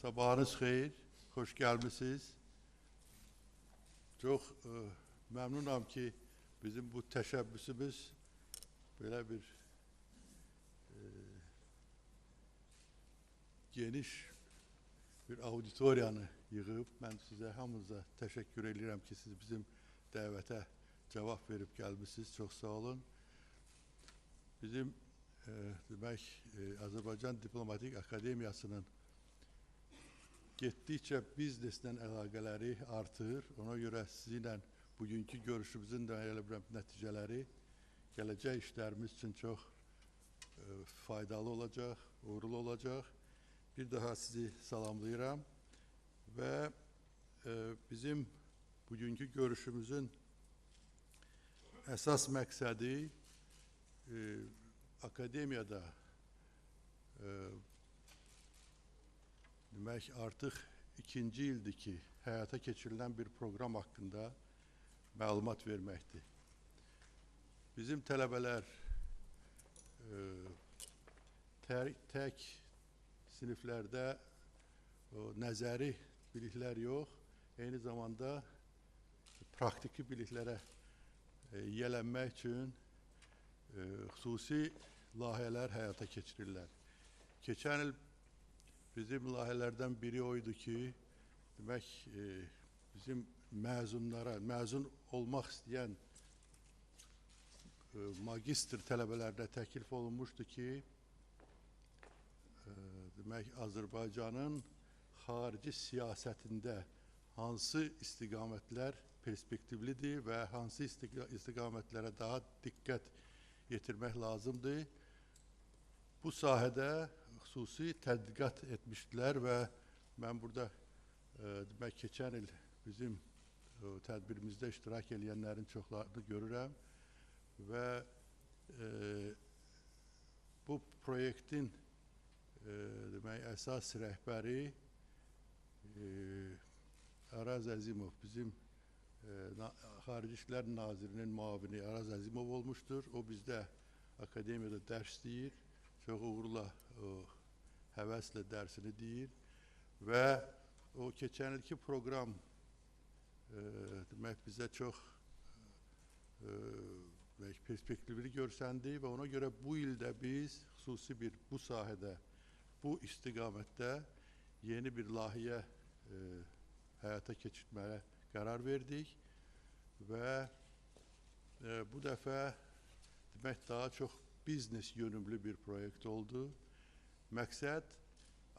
Sabahınız xeyir, hoş gelmişsiniz. Çok memnunum ki bizim bu teşebbüsümüz böyle bir geniş bir auditoriyanı yığıb, mən sizə hamınıza təşəkkür edirəm ki, siz bizim dəvətə cavab verib gəlmişsiniz. Çox sağ olun. Bizim demək Azərbaycan Diplomatik Akademiyasının getdikcə bizneslə əlaqələri artır. Ona görə sizinlə bugünkü görüşümüzün də elə bir nəticələri gələcək işlərimiz üçün çox faydalı olacaq, uğurlu olacaq. Bir daha sizi salamlayıram və bizim bugünkü görüşümüzün əsas məqsədi akademiyada demək artıq ikinci ildir ki, həyata keçirilən bir proqram haqqında məlumat verməkdir. Bizim tələbələr tək siniflərdə nəzəri biliklər yox, eyni zamanda praktiki biliklərə yiyələnmək üçün xüsusi layihələr həyata keçirirlər. Keçən il bizim layihələrdən biri oydu ki, demək bizim məzunlara, məzun olmaq istəyən magistr tələbələrdə təklif olunmuşdu ki, demək Azərbaycanın xarici siyasətində hansı istiqamətlər perspektivlidir və hansı istiqamətlərə daha diqqət yetirmək lazımdır. Bu sahədə xüsusi tədqiqat etmişdilər və mən burada demək keçən il bizim tədbirimizdə iştirak edənlərin çoxlarını görürəm və bu proyektin demək əsas rəhbəri Araz Əzimov, bizim Xarici İşlər Nazirinin müavini Araz Əzimov olmuşdur. O bizdə akademiyada dərs deyir, çox uğurla həvəslə dərsini deyir və o keçən ilki proqram demək bizə çox perspektivli görsəndi və ona görə bu ildə biz xüsusi bir bu sahədə, bu istiqamətdə yeni bir layihə həyata keçirməyə qərar verdik və bu dəfə demək daha çox biznes yönümlü bir proyekt oldu. Məqsəd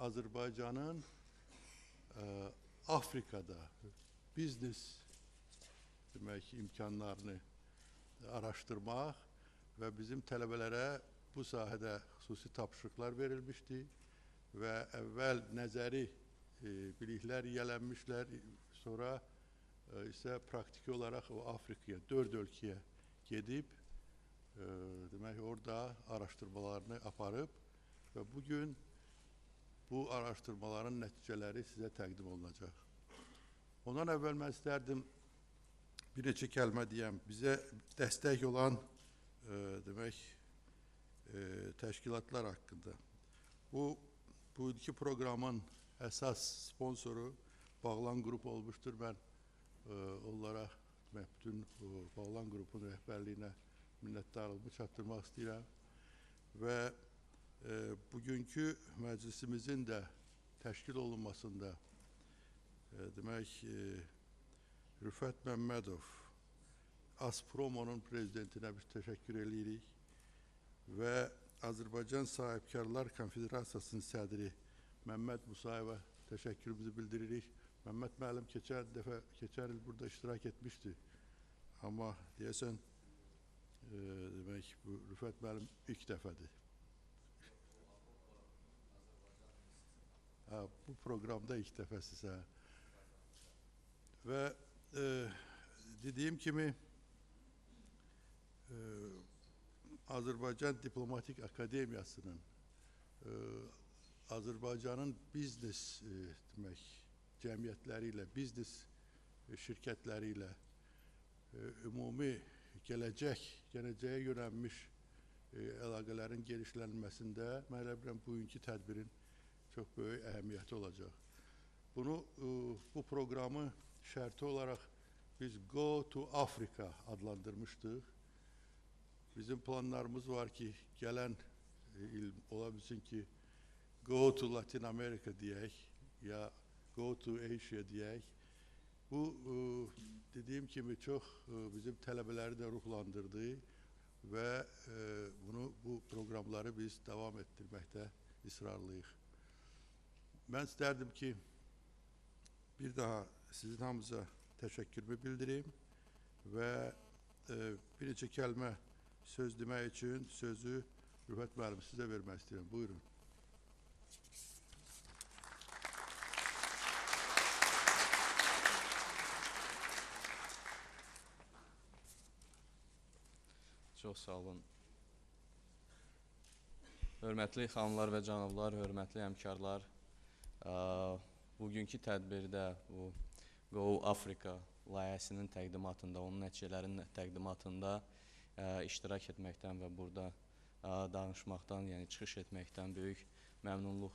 Azərbaycanın Afrikada biznes demək imkanlarını araşdırmaq və bizim tələbələrə bu sahədə xüsusi tapşırıqlar verilmişdi və əvvəl nəzəri biliklər yiyələnmişlər, sonra isə praktiki olaraq o Afrikaya, 4 ölkəyə gedib demək orada araşdırmalarını aparıb və bugün bu araşdırmaların nəticələri sizə təqdim olunacaq. Ondan əvvəl mən istərdim bir neçə kəlmə deyəm. Bizə dəstək olan demək təşkilatlar haqqında. Bu iki proqramın əsas sponsoru Bağlan qrupu olmuşdur. Mən onlara bütün Bağlan qrupun rəhbərliyinə minnətdarlığımı çatdırmaq istəyirəm və bugünkü məclisimizin də təşkil olunmasında demək Rüfət Məmmədov Aspromonun prezidentinə biz təşəkkür edirik və Azərbaycan Sahibkarlar Konfederasiyasının sədri Məmməd Musayevə təşəkkürümüzü bildiririk. Məmməd müəllim keçən il burada iştirak etmişdi. Amma deyəsən demək bu Rüfət müəllim ilk dəfədir. Bu proqramda ilk dəfəsizə. Və dediyim kimi Azərbaycan Diplomatik Akademiyasının Azərbaycanın biznes demək cəmiyyətləri ilə, biznes şirkətləri ilə ümumi gələcəyə yönəlmiş əlaqələrin genişlənməsində mən elə bilirəm bugünkü tədbirin çox böyük əhəmiyyəti olacaq. Bunu bu programı şərti olarak biz Go to Africa adlandırmıştık. Bizim planlarımız var ki gelen il olabilsin ki Go to Latin America diyək ya Go to Asia diyək. Bu dediğim gibi çok bizim tələbələri də ruhlandırdı ve bu programları biz devam ettirməkdə ısrarlıyıq. Ben isterdim ki bir daha sizin hamınıza teşekkürümü bildireyim ve bir neçə kəlmə söz demək için sözü Rüfət müəllim size vermək istiyorum. Buyurun. Çox sağ olun. Hörmətli xanımlar və cənablar, hörmətli həmkarlar, bugünkü tədbirdə bu Go Africa layihəsinin təqdimatında, onun nəticələrinin təqdimatında iştirak etməkdən və burada danışmaqdan, yəni çıxış etməkdən böyük məmnunluq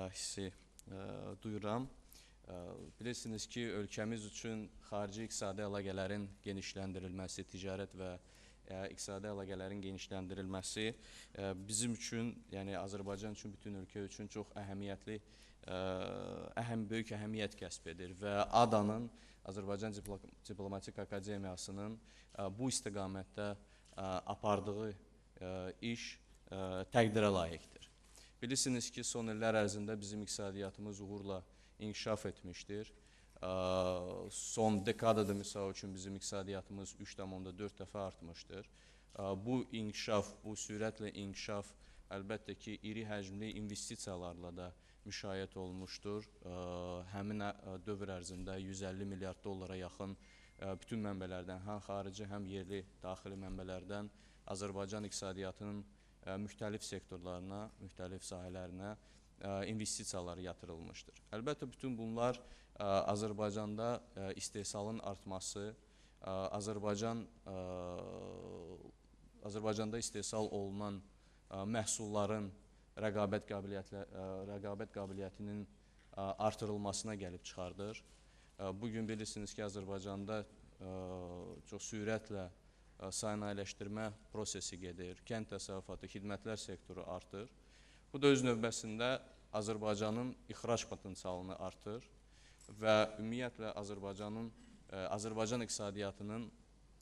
hissi duyuram. Bilirsiniz ki, ölkəmiz üçün xarici iqtisadi əlaqələrin genişləndirilməsi, ticarət və iqtisadi əlaqələrin genişləndirilməsi bizim üçün, yəni Azərbaycan üçün, bütün ölkə üçün çox əhəmiyyətli, böyük əhəmiyyət kəsb edir və ADA-nın, Azərbaycan Diplomatik Akademiyasının bu istiqamətdə apardığı iş təqdirə layiqdir. Bilirsiniz ki, son illər ərzində bizim iqtisadiyyatımız uğurla inkişaf etmişdir. Son dekadada misal üçün bizim iqtisadiyyatımız 3,4 dəfə artmışdır. Bu inkişaf, bu sürətlə inkişaf əlbəttə ki, iri həcmli investisiyalarla da müşayiət olmuşdur. Həmin dövr ərzində 150 milyard dollara yaxın bütün mənbələrdən, həm xarici, həm yerli, daxili mənbələrdən Azərbaycan iqtisadiyyatının müxtəlif sektorlarına, müxtəlif sahələrinə investisiyalar yatırılmışdır. Əlbəttə, bütün bunlar Azərbaycanda istehsalın artması, Azərbaycanda istehsal olunan məhsulların rəqabət qabiliyyətinin artırılmasına gəlib çıxardır. Bugün bilirsiniz ki, Azərbaycanda çox sürətlə sənayeləşdirmə prosesi gedir, kənd təsərrüfatı, xidmətlər sektoru artır. Bu da öz növbəsində Azərbaycanın ixrac potensialını artır və ümumiyyətlə Azərbaycan iqtisadiyyatının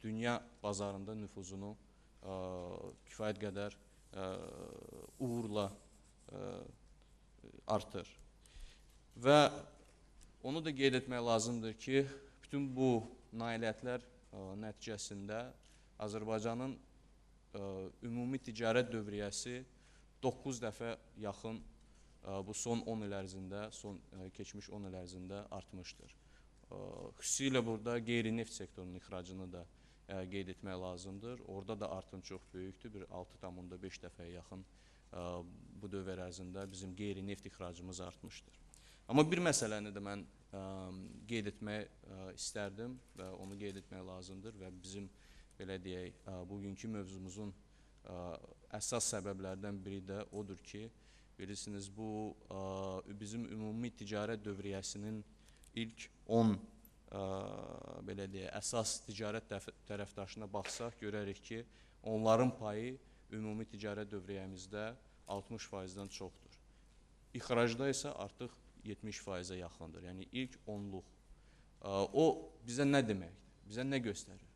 dünya bazarında nüfuzunu kifayət qədər uğurla artır. Və onu da qeyd etmək lazımdır ki, bütün bu nailiyyətlər nəticəsində Azərbaycanın ümumi ticarət dövriyyəsi 9 dəfə yaxın bu son 10 il ərzində, keçmiş 10 il ərzində artmışdır. Xüsusilə burada qeyri-neft sektorunun ixracını da qeyd etmək lazımdır. Orada da artım çox böyükdür, bir 6,5 dəfəyə yaxın bu dövr ərzində bizim qeyri-neft ixracımız artmışdır. Amma bir məsələni də mən qeyd etmək istərdim və onu qeyd etmək lazımdır və bizim, belə deyək, bugünkü mövzumuzun əsas səbəblərdən biri də odur ki, bilirsiniz, bu bizim ümumi ticarət dövriyyəsinin ilk 10 belə deyək, əsas ticarət tərəfdaşına baxsaq, görərik ki, onların payı ümumi ticarət dövriyyəmizdə 60%-dən çoxdur. İxracda isə artıq 70%-ə yaxındır. Yəni ilk 10-luq. O bizə nə deməkdir? Bizə nə göstərir?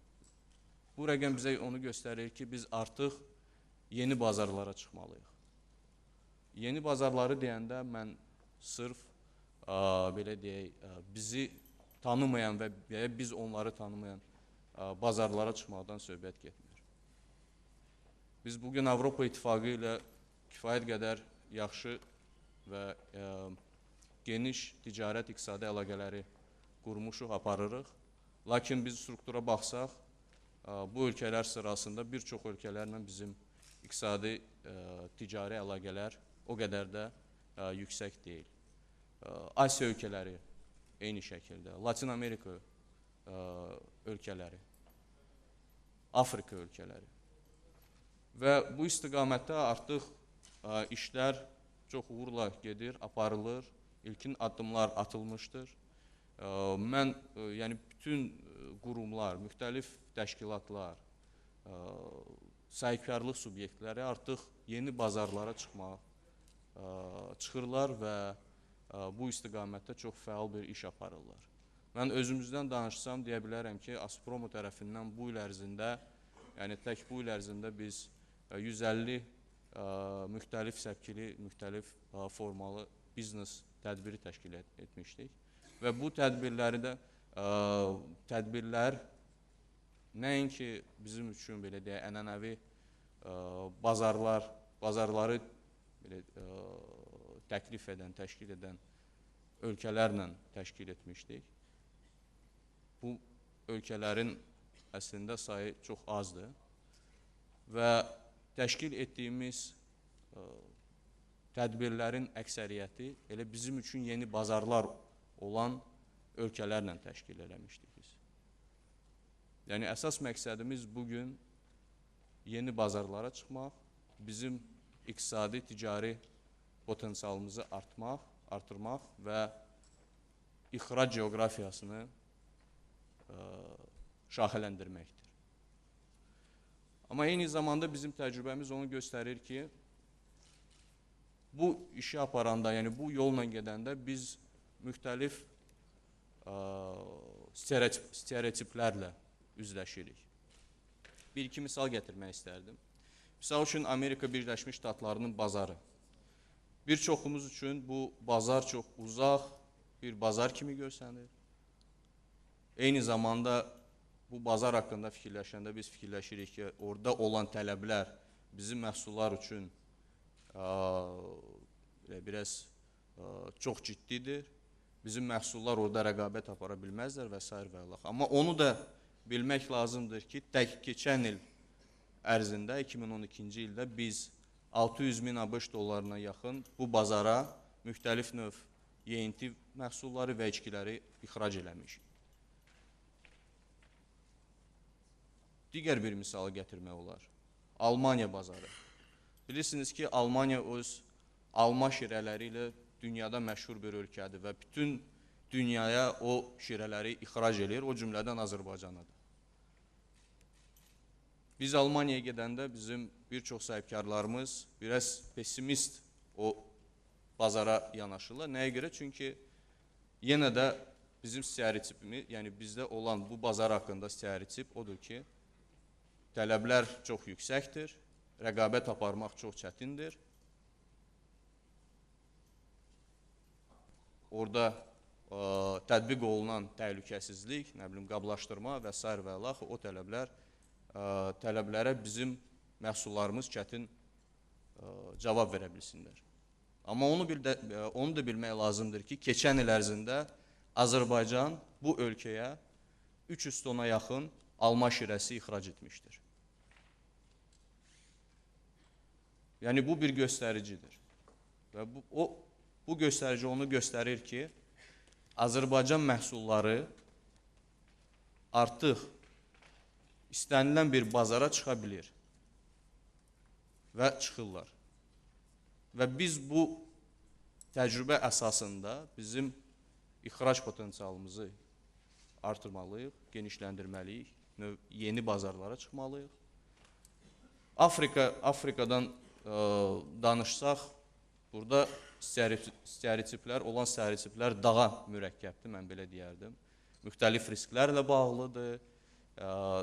Bu rəqəm bizə onu göstərir ki, biz artıq yeni bazarlara çıxmalıyıq. Yeni bazarları deyəndə mən sırf belə deyək, bizi tanımayan və biz onları tanımayan bazarlara çıxmaqdan söhbət getmir. Biz bugün Avropa İttifaqı ilə kifayət qədər yaxşı və geniş ticarət iqtisadi əlaqələri qurmuşuq, aparırıq. Lakin biz struktura baxsaq, bu ölkələr sırasında bir çox ölkələrlə bizim iqtisadi ticari əlaqələr o qədər də yüksək deyil. Asiya ölkələri eyni şəkildə, Latin Amerika ölkələri, Afrika ölkələri. Və bu istiqamətdə artıq işlər çox uğurla gedir, aparılır ilkin addımlar atılmışdır. Mən yəni bütün qurumlar, müxtəlif təşkilatlar, sahibkarlıq subyektləri artıq yeni bazarlara çıxırlar və bu istiqamətdə çox fəal bir iş aparırlar. Mən özümüzdən danışsam deyə bilərəm ki, Aspromo tərəfindən bu il ərzində, yəni tək bu il ərzində biz 150 müxtəlif səpkili, müxtəlif formalı biznes tədbiri təşkil etmişdik. Və bu tədbirlər nəinki bizim üçün belə deyək, ənənəvi bazarları belə, təklif edən, təşkil edən ölkələrlə təşkil etmişdik. Bu ölkələrin əslində sayı çox azdır və təşkil etdiyimiz tədbirlərin əksəriyyəti elə bizim üçün yeni bazarlar olan ölkələrlə təşkil eləmişdik biz. Yəni, əsas məqsədimiz bugün yeni bazarlara çıxmaq, bizim iqtisadi, ticari potensialımızı artırmaq və ixrac coğrafiyasını şaxələndirməkdir. Amma eyni zamanda bizim təcrübəmiz onu göstərir ki, bu işi aparanda, yəni bu yolla gedəndə biz müxtəlif stereotiplərlə üzləşirik. Bir-iki misal gətirmək istərdim. Misal üçün, Amerika Birləşmiş Ştatlarının bazarı. Bir çoxumuz üçün bu bazar çox uzaq bir bazar kimi görsənir. Eyni zamanda bu bazar haqqında fikirləşəndə biz fikirləşirik ki, orada olan tələblər bizim məhsullar üçün biraz çox ciddidir. Bizim məhsullar orada rəqabət apara bilməzlər və s. və Allah. Amma onu da bilmək lazımdır ki, keçən il ərzində, 2012-ci ildə biz 600 min ABŞ dollarına yaxın bu bazara müxtəlif növ yeyinti məhsulları və içkiləri ixrac eləmişik. Digər bir misalı gətirmək olar. Almaniya bazarı. Bilirsiniz ki, Almaniya öz alma şirələri ilə dünyada məşhur bir ölkədir və bütün dünyaya o şirələri ixrac edir, o cümlədən Azərbaycanadır. Biz Almaniyaya gedəndə bizim bir çox sahibkarlarımız biraz pessimist o bazara yanaşırlar. Nəyə görə? Çünki yenə də bizim stereotipimiz, yəni bizdə olan bu bazar haqqında stereotip odur ki, tələblər çox yüksəkdir, rəqabət aparmaq çox çətindir. Orada tətbiq olunan təhlükəsizlik, qablaşdırma və s. və Allah o tələblərə bizim məhsullarımız çətin cavab verə bilsinlər. Amma onu da bilmək lazımdır ki, keçən il ərzində Azərbaycan bu ölkəyə 300 tona yaxın alma şirəsi ixrac etmişdir. Yəni, bu bir göstəricidir. Və bu göstərici onu göstərir ki, Azərbaycan məhsulları artıq istənilən bir bazara çıxa bilir və çıxırlar. Və biz bu təcrübə əsasında bizim ixrac potensialımızı artırmalıyıq, genişləndirməliyik, yeni bazarlara çıxmalıyıq. Afrikadan danışsaq, burada olan stereotiplər daha mürəkkəbdir, mən belə deyərdim. Müxtəlif risklərlə bağlıdır,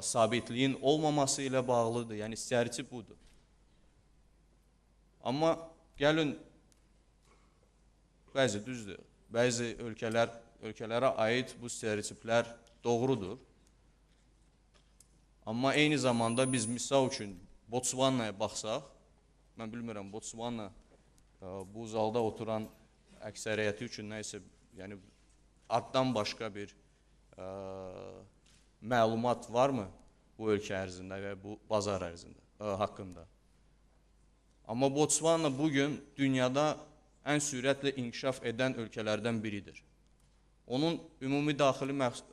sabitliyin olmaması ilə bağlıdır, yəni stereotip budur. Amma gəlin, bəzi ölkələrə aid bu stereotiplər doğrudur. Amma eyni zamanda biz misal üçün Botsvanaya baxsaq, mən bilmirəm, Botsvana bu zalda oturan əksəriyyəti üçün nəysə, yəni addan başqa bir məlumat varmı bu ölkə ərzində və bu bazar haqqında? Amma Botsvana bugün dünyada ən sürətlə inkişaf edən ölkələrdən biridir. Onun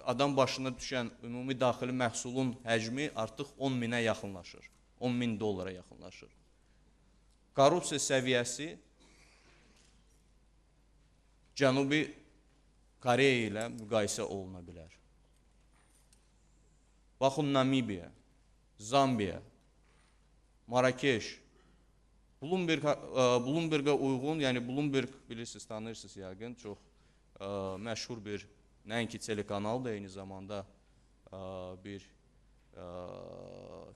adam başına düşən ümumi daxili məhsulun həcmi artıq 10 minə yaxınlaşır, 10 min dollara yaxınlaşır. Korrupsiya səviyyəsi Cənubi Koreya ilə müqayisə oluna bilər. Baxın, Namibia, Zambiya, Marakeş, Bloomberg'a uyğun, yəni Bloomberg bilirsiniz, tanıyırsınız yəqin, çox məşhur bir, nəinki telekanal da eyni zamanda bir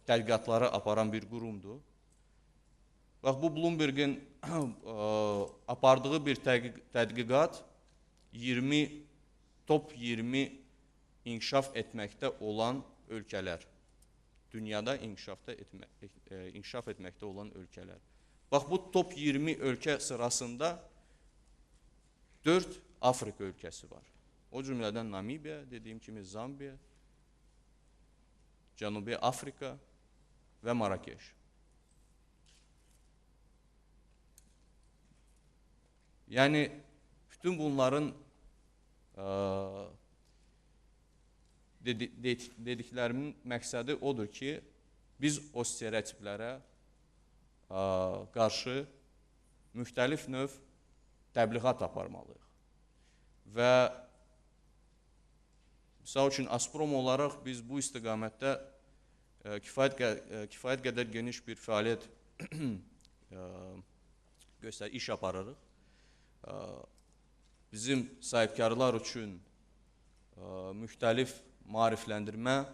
tədqiqatları aparan bir qurumdur. Bax, bu Bloomberg'in apardığı bir tədqiqat top 20 inkişaf etməkdə olan ölkələr. Dünyada inkişaf etməkdə olan ölkələr. Bax, bu top 20 ölkə sırasında 4 Afrika ölkəsi var. O cümlədən Namibia, dediyim kimi Zambiya, Cənubi Afrika və Marakeş. Yəni, bütün bunların dediklərimin məqsədi odur ki, biz o stereotiplərə qarşı müxtəlif növ təbliğat aparmalıyıq. Və misal üçün, Azprom olaraq biz bu istiqamətdə kifayət qədər geniş bir fəaliyyət iş aparırıq. Bizim sahibkarlar üçün müxtəlif maarifləndirmə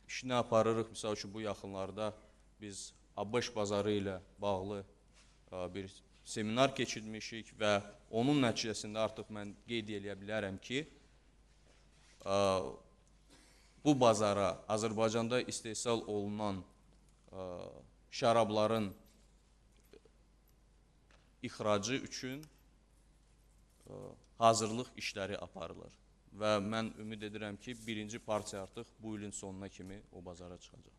işini aparırıq. Misal üçün, bu yaxınlarda biz ABŞ bazarı ilə bağlı bir seminar keçirmişik və onun nəticəsində artıq mən qeyd edə bilərəm ki, bu bazara Azərbaycanda istehsal olunan şərabların ixracı üçün hazırlıq işləri aparılır. Və mən ümid edirəm ki, birinci partiya artıq bu ilin sonuna kimi o bazara çıxacaq.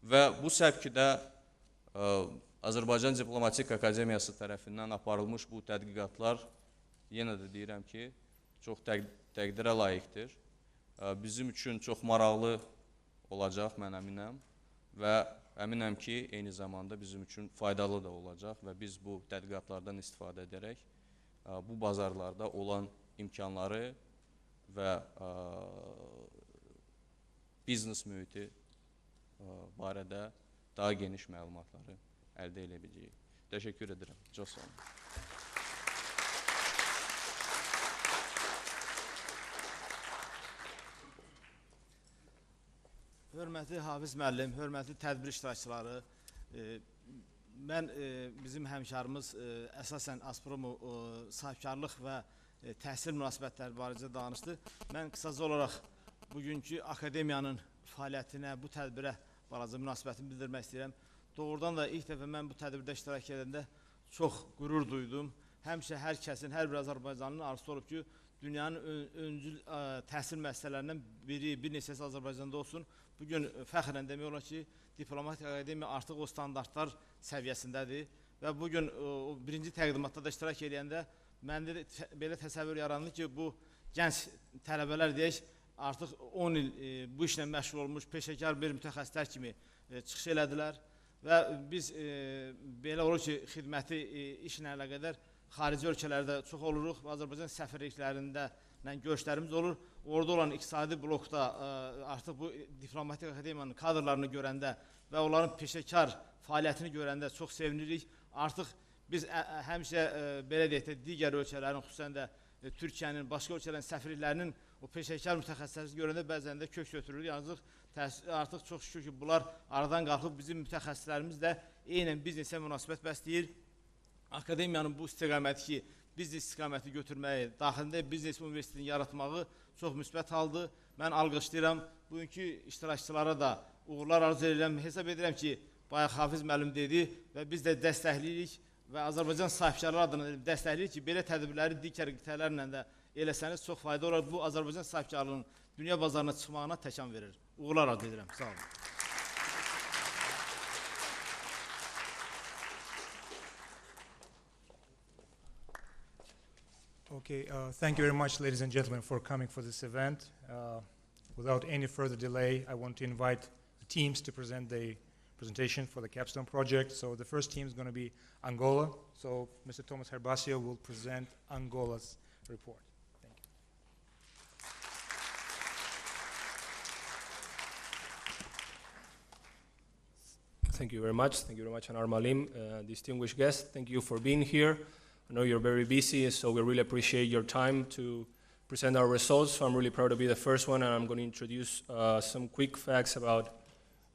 Və bu səbkidə Azərbaycan Diplomatik Akademiyası tərəfindən aparılmış bu tədqiqatlar, yenə də deyirəm ki, çox təqdirə layiqdir. Bizim üçün çox maraqlı olacaq, mən əminəm. Və əminəm ki, eyni zamanda bizim üçün faydalı da olacaq və biz bu tədqiqatlardan istifadə edərək bu bazarlarda olan imkanları və biznes mühiti barədə daha geniş məlumatları əldə edə biləcəyik. Təşəkkür edirəm. Çox sağ olun. Hörmətli Hafiz müəllim, hörmətli tədbir iştirakçıları, mən bizim həmkarımız əsasən Azpromu sahibkarlıq və təhsil münasibətləri barədə danışdı. Mən qısaca olaraq bugünkü akademiyanın fəaliyyətinə, bu tədbirə balaca münasibətimi bildirmək istəyirəm. Doğrudan da ilk dəfə mən bu tədbirdə iştirak edəndə çox qürur duydum. Həmişə hər kəsin, hər bir Azərbaycanlının arzusu olub ki, dünyanın öncül təhsil müəssisələrindən biri, bir neçəsi Azərbaycanda olsun. Bugün fəxrən demək olar ki, Diplomatik Akademiya artıq o standartlar səviyyəsindədir. Və bugün birinci təqdimatda da iştirak edəndə məndə belə təsəvvür yarandı ki, bu gənc tələbələr deyək, artıq 10 il bu işlə məşğul olmuş, peşəkar bir mütəxəssislər kimi çıxış elədilər. Və biz belə olur ki, xidməti işlə əlaqədar xarici ölkələrdə çox oluruq. Azərbaycan səfirliklərində görüşlərimiz olur. Orada olan iqtisadi blokda artıq bu Diplomatik Akademiyanın kadrlarını görəndə və onların peşəkar fəaliyyətini görəndə çox sevinirik. Artıq biz həmişə belə deyək də digər ölkələrin, xüsusən də Türkiyənin, başqa ölkələrin səfirliklərinin o peşəkar mütəxəssisləri görəndə bəzən də kök götürür. Yalnız artıq çox şükür ki, bunlar aradan qalxıb bizim mütəxəssislərimiz də eynən biznesə münasibət bəsləyir. Akademiyanın bu istiqaməti ki, biznes istiqaməti götürməyi, daxilində biznes universitetini yaratmağı çox müsbət haldır. Mən alqışlayıram. Bugünkü iştirakçılara da uğurlar arzu edirəm. Hesab edirəm ki, bayaq Hafiz müəllim dedi və biz də dəstəkləyirik və Azərbaycan sahibkarları adına dəstəkləyirik ki, belə tədbirləri digər qitələrlə də eləsəniz çox fayda olar. Bu, Azərbaycan sahibkarlığının dünya bazarına çıxmağına təkan verir. Uğurlar arzu edirəm. Sağ olun. Okay, thank you very much, ladies and gentlemen, for coming for this event. Without any further delay, I want to invite the teams to present the presentation for the Capstone project. So the first team is going to be Angola. So Mr. Thomas Herbacio will present Angola's report. Thank you. Thank you very much. Thank you very much, Anar Malim, distinguished guest. Thank you for being here. I know you're very busy, so we really appreciate your time to present our results. So I'm really proud to be the first one, and I'm going to introduce some quick facts about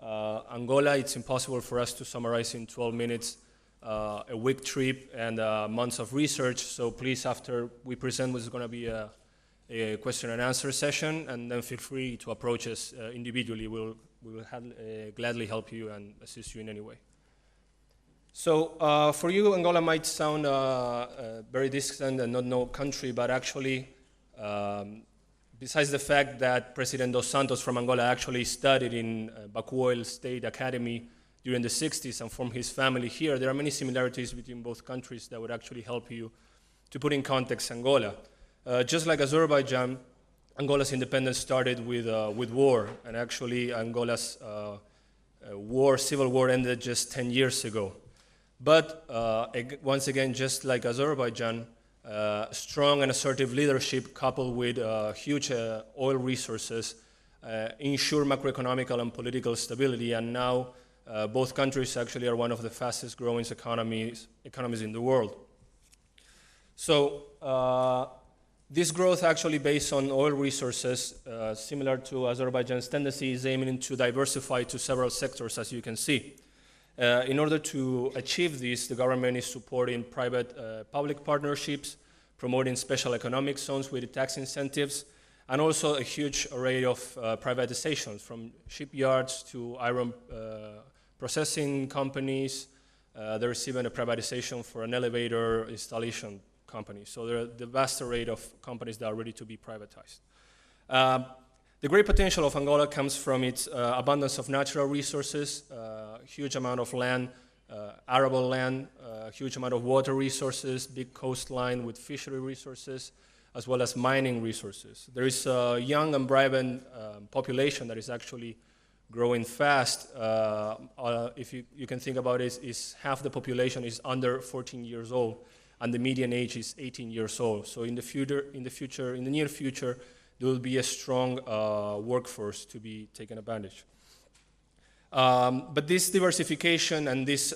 Angola. It's impossible for us to summarize in 12 minutes a week trip and months of research. So please, after we present, there's going to be a question and answer session, and then feel free to approach us individually. We will gladly help you and assist you in any way. So for you, Angola might sound very distant and not no country, but actually, besides the fact that President Dos Santos from Angola actually studied in Bacuel State Academy during the 60s and formed his family here, there are many similarities between both countries that would actually help you to put in context Angola. Just like Azerbaijan, Angola's independence started with war, and actually Angola's civil war ended just 10 years ago. But once again, just like Azerbaijan, strong and assertive leadership coupled with huge oil resources ensure macroeconomic and political stability, and now both countries actually are one of the fastest growing economies in the world. So this growth actually based on oil resources, similar to Azerbaijan's tendency, is aiming to diversify to several sectors, as you can see. In order to achieve this, the government is supporting private-public partnerships, promoting special economic zones with tax incentives, and also a huge array of privatizations, from shipyards to iron processing companies. There's even a privatization for an elevator installation company. So there are the vast array of companies that are ready to be privatized. The great potential of Angola comes from its abundance of natural resources, huge amount of land, arable land, huge amount of water resources, big coastline with fishery resources, as well as mining resources. There is a young and vibrant population that is actually growing fast. If you can think about it, is half the population is under 14 years old, and the median age is 18 years old. So in the near future, there will be a strong workforce to be taken advantage. But this diversification and these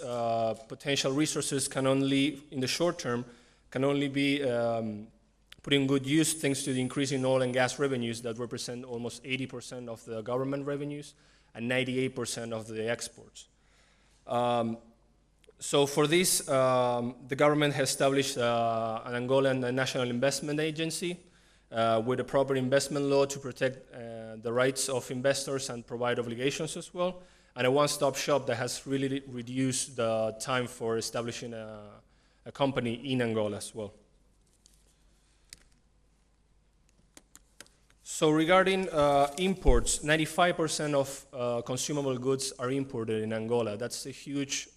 potential resources can only, in the short term, can only be put in good use thanks to the increasing oil and gas revenues that represent almost 80% of the government revenues and 98% of the exports. So for this, the government has established an Angolan National Investment Agency with a proper investment law to protect the rights of investors and provide obligations as well, and a one-stop shop that has really reduced the time for establishing a company in Angola as well. So regarding imports, 95% of consumable goods are imported in Angola. That's a huge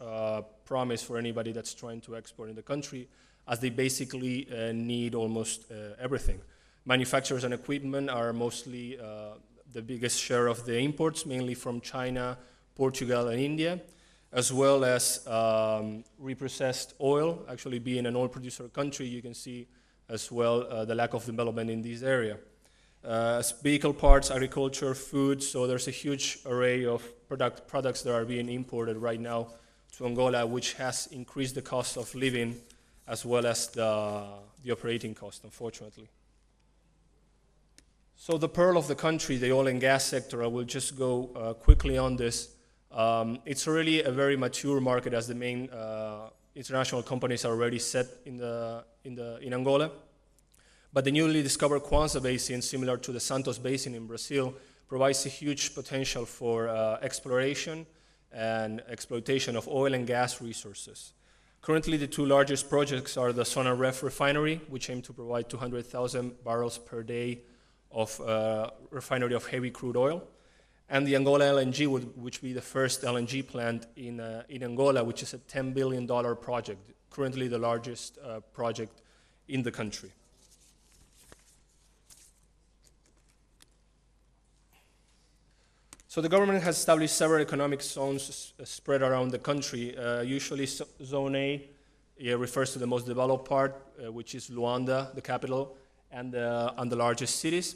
promise for anybody that's trying to export in the country, as they basically need almost everything. Manufacturers and equipment are mostly the biggest share of the imports, mainly from China, Portugal, and India, as well as reprocessed oil. Actually, being an oil producer country, you can see as well the lack of development in this area. Vehicle parts, agriculture, food, so there's a huge array of products that are being imported right now to Angola, which has increased the cost of living as well as the operating cost, unfortunately. So the pearl of the country, the oil and gas sector, I will just go quickly on this. It's really a very mature market, as the main international companies are already set in Angola. But the newly discovered Kwanza Basin, similar to the Santos Basin in Brazil, provides a huge potential for exploration and exploitation of oil and gas resources. Currently, the two largest projects are the Sonaref refinery, which aim to provide 200,000 barrels per day of refinery of heavy crude oil, and the Angola LNG, which will be the first LNG plant in Angola, which is a $10 billion project, currently the largest project in the country. So the government has established several economic zones spread around the country. Usually Zone A refers to the most developed part, which is Luanda, the capital, and the largest cities.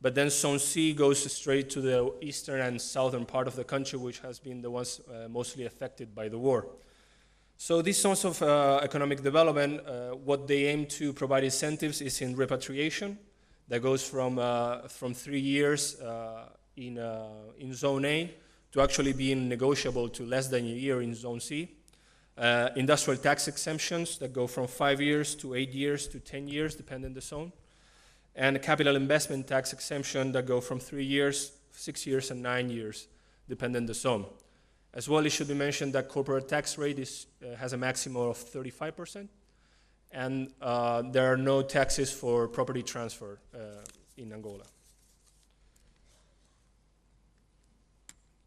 But then Zone C goes straight to the eastern and southern part of the country, which has been the ones mostly affected by the war. So these zones of economic development, what they aim to provide incentives is in repatriation. That goes from 3 years in Zone A to actually being negotiable to less than a year in Zone C. Industrial tax exemptions that go from 5 years to 8 years to 10 years, depending on the zone. And capital investment tax exemption that go from 3 years, 6 years, and 9 years, depending on the zone. As well, it should be mentioned that corporate tax rate has a maximum of 35%, and there are no taxes for property transfer in Angola.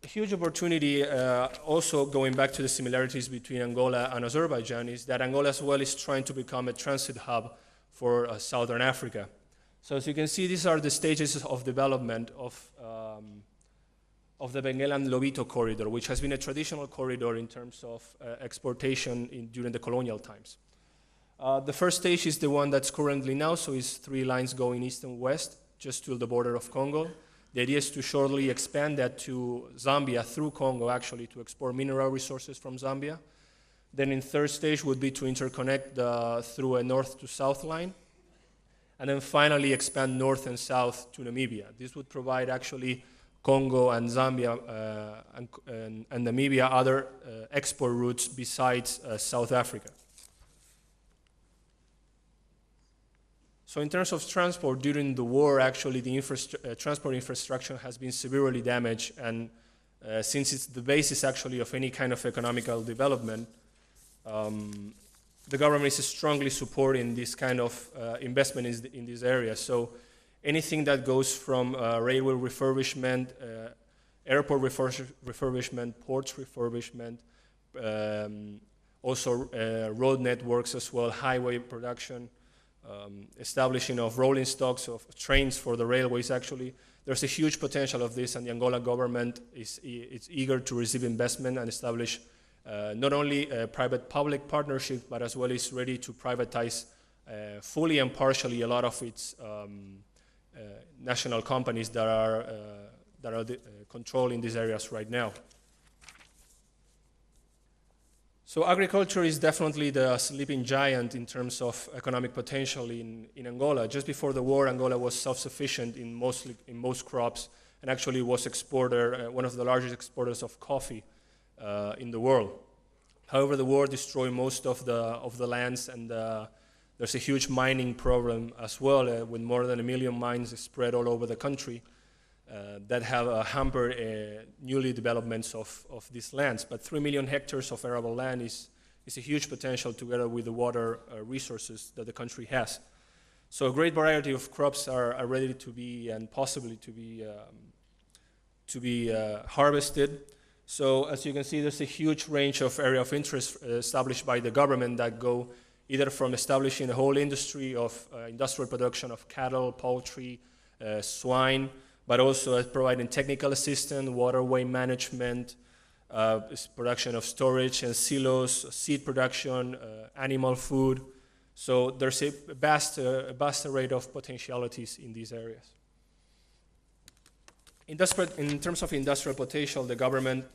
A huge opportunity, also going back to the similarities between Angola and Azerbaijan, is that Angola as well is trying to become a transit hub for Southern Africa. So as you can see, these are the stages of development of the Benguela and Lobito corridor, which has been a traditional corridor in terms of exportation during the colonial times. The first stage is the one that's currently now, so it's 3 lines going east and west, just to the border of Congo. The idea is to shortly expand that to Zambia through Congo, actually, to export mineral resources from Zambia. Then in third stage would be to interconnect through a north to south line. And then finally expand north and south to Namibia. This would provide actually Congo and Zambia and Namibia other export routes besides South Africa. So in terms of transport, during the war, actually the transport infrastructure has been severely damaged, and since it's the basis actually of any kind of economical development, the government is strongly supporting this kind of investment in this area. So anything that goes from railway refurbishment, airport refurbishment, ports refurbishment, also road networks as well, highway production, establishing of rolling stocks of trains for the railways actually. There's a huge potential of this, and the Angola government is eager to receive investment and establish not only a private-public partnership, but as well is ready to privatize fully and partially a lot of its national companies that are controlling these areas right now. So agriculture is definitely the sleeping giant in terms of economic potential in Angola. Just before the war, Angola was self-sufficient in most crops, and actually was one of the largest exporters of coffee in the world. However, the war destroyed most of the lands, and there's a huge mining problem as well, with more than 1 million mines spread all over the country that have hampered newly developments of these lands. But 3 million hectares of arable land is a huge potential together with the water resources that the country has. So a great variety of crops are ready to be and possibly to be harvested. So as you can see, there's a huge range of area of interest established by the government that go either from establishing a whole industry of industrial production of cattle, poultry, swine, but also providing technical assistance, waterway management, production of storage and silos, seed production, animal food. So there's a vast array of potentialities in these areas. In terms of industrial potential, the government,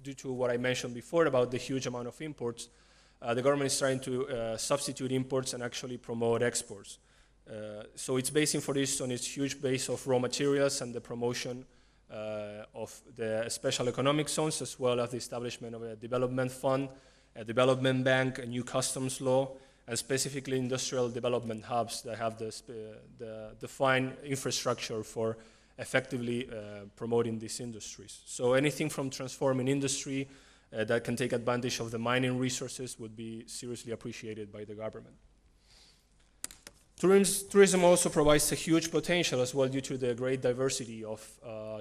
due to what I mentioned before about the huge amount of imports, the government is trying to substitute imports and actually promote exports. So it's basing for this on its huge base of raw materials and the promotion of the special economic zones, as well as the establishment of a development fund, a development bank, a new customs law, and specifically industrial development hubs that have the defined infrastructure for effectively promoting these industries. So anything from transforming industry that can take advantage of the mining resources would be seriously appreciated by the government. Tourism also provides a huge potential as well due to the great diversity of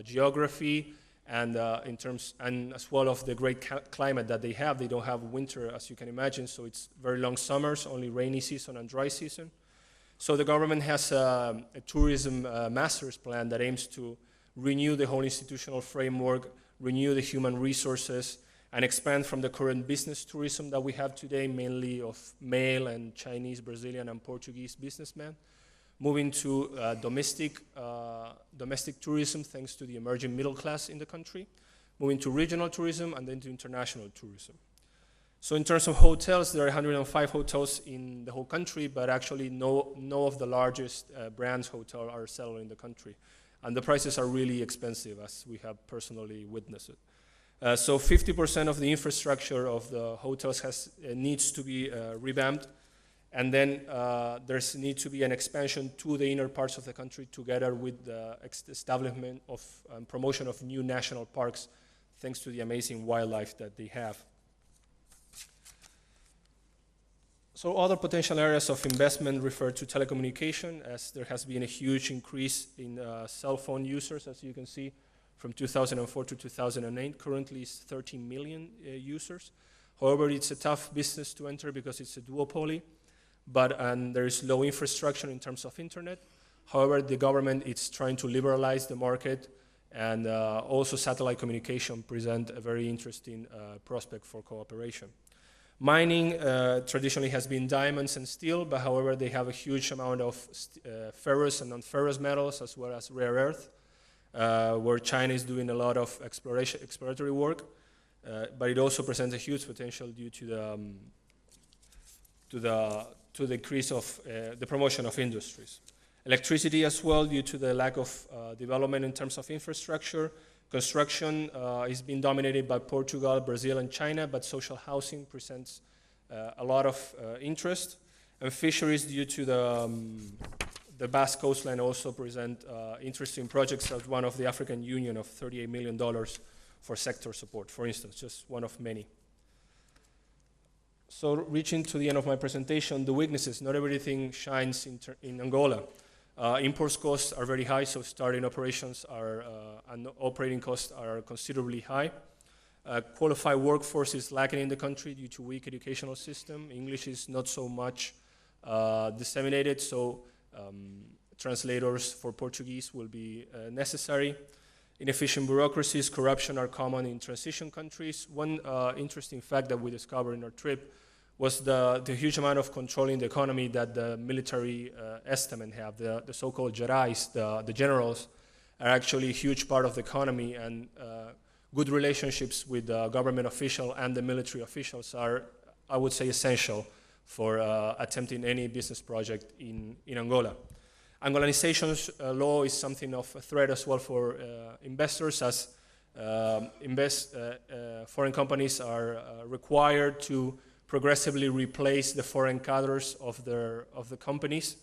geography and as well of the great climate that they have. They don't have winter, as you can imagine, so it's very long summers, only rainy season and dry season. So the government has a tourism master's plan that aims to renew the whole institutional framework, renew the human resources, and expand from the current business tourism that we have today, mainly of male and Chinese, Brazilian, and Portuguese businessmen, moving to domestic tourism thanks to the emerging middle class in the country, moving to regional tourism, and then to international tourism. So in terms of hotels, there are 105 hotels in the whole country, but actually no of the largest brands hotel are settled in the country. And the prices are really expensive, as we have personally witnessed it. So 50% of the infrastructure of the hotels needs to be revamped, and then there's need to be an expansion to the inner parts of the country together with the establishment of promotion of new national parks, thanks to the amazing wildlife that they have. So other potential areas of investment refer to telecommunication, as there has been a huge increase in cell phone users, as you can see, from 2004 to 2008. Currently, it's 13 million users. However, it's a tough business to enter because it's a duopoly, and there is low infrastructure in terms of internet. However, the government is trying to liberalize the market, and also satellite communication present a very interesting prospect for cooperation. Mining traditionally has been diamonds and steel, but however, they have a huge amount of ferrous and non-ferrous metals, as well as rare earth, where China is doing a lot of exploratory work, but it also presents a huge potential due to the increase of the promotion of industries. Electricity as well, due to the lack of development in terms of infrastructure. Construction is being dominated by Portugal, Brazil, and China, but social housing presents a lot of interest. And fisheries, due to the vast coastline, also present interesting projects, as one of the African Union of $38 million for sector support, for instance, just one of many. So reaching to the end of my presentation, the weaknesses, not everything shines in Angola. Import costs are very high, so starting operations and operating costs are considerably high. Qualified workforce is lacking in the country due to weak educational system. English is not so much disseminated, so translators for Portuguese will be necessary. Inefficient bureaucracies, corruption are common in transition countries. One interesting fact that we discovered in our trip was the huge amount of controlling the economy that the military estimate have. The so-called Gerais, the generals, are actually a huge part of the economy, and good relationships with the government official and the military officials are, I would say, essential for attempting any business project in Angola. Angolanization's law is something of a threat as well for investors, as foreign companies are required to progressively replace the foreign cadres of the companies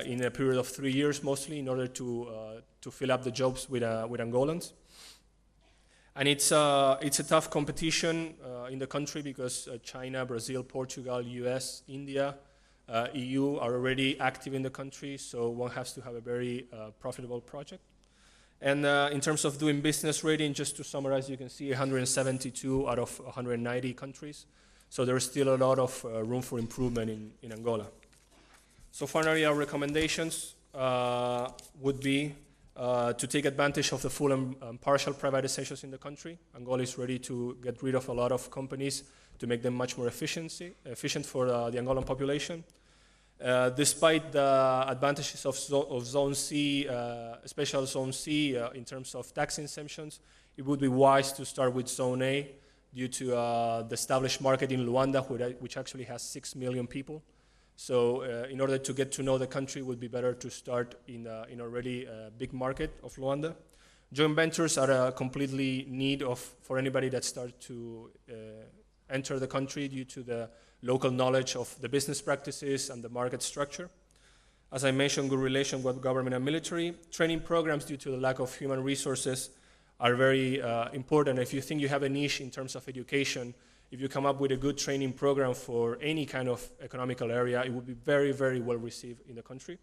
in a period of 3 years, mostly, in order to fill up the jobs with Angolans. And it's a tough competition in the country because China, Brazil, Portugal, US, India, EU are already active in the country, so one has to have a very profitable project. And in terms of doing business rating, just to summarize, you can see 172 out of 190 countries. So there is still a lot of room for improvement in Angola. So finally, our recommendations would be to take advantage of the full and partial privatizations in the country. Angola is ready to get rid of a lot of companies to make them much more efficient for the Angolan population. Despite the advantages of Zone C, special Zone C in terms of tax exemptions, it would be wise to start with Zone A due to the established market in Luanda, which actually has 6 million people. So in order to get to know the country, it would be better to start in already big market of Luanda. Joint ventures are completely need for anybody that starts to enter the country due to the local knowledge of the business practices and the market structure. As I mentioned, good relation with government and military. Training programs, due to the lack of human resources, are very important. If you think you have a niche in terms of education, if you come up with a good training program for any kind of economical area, it would be very, very well received in the country.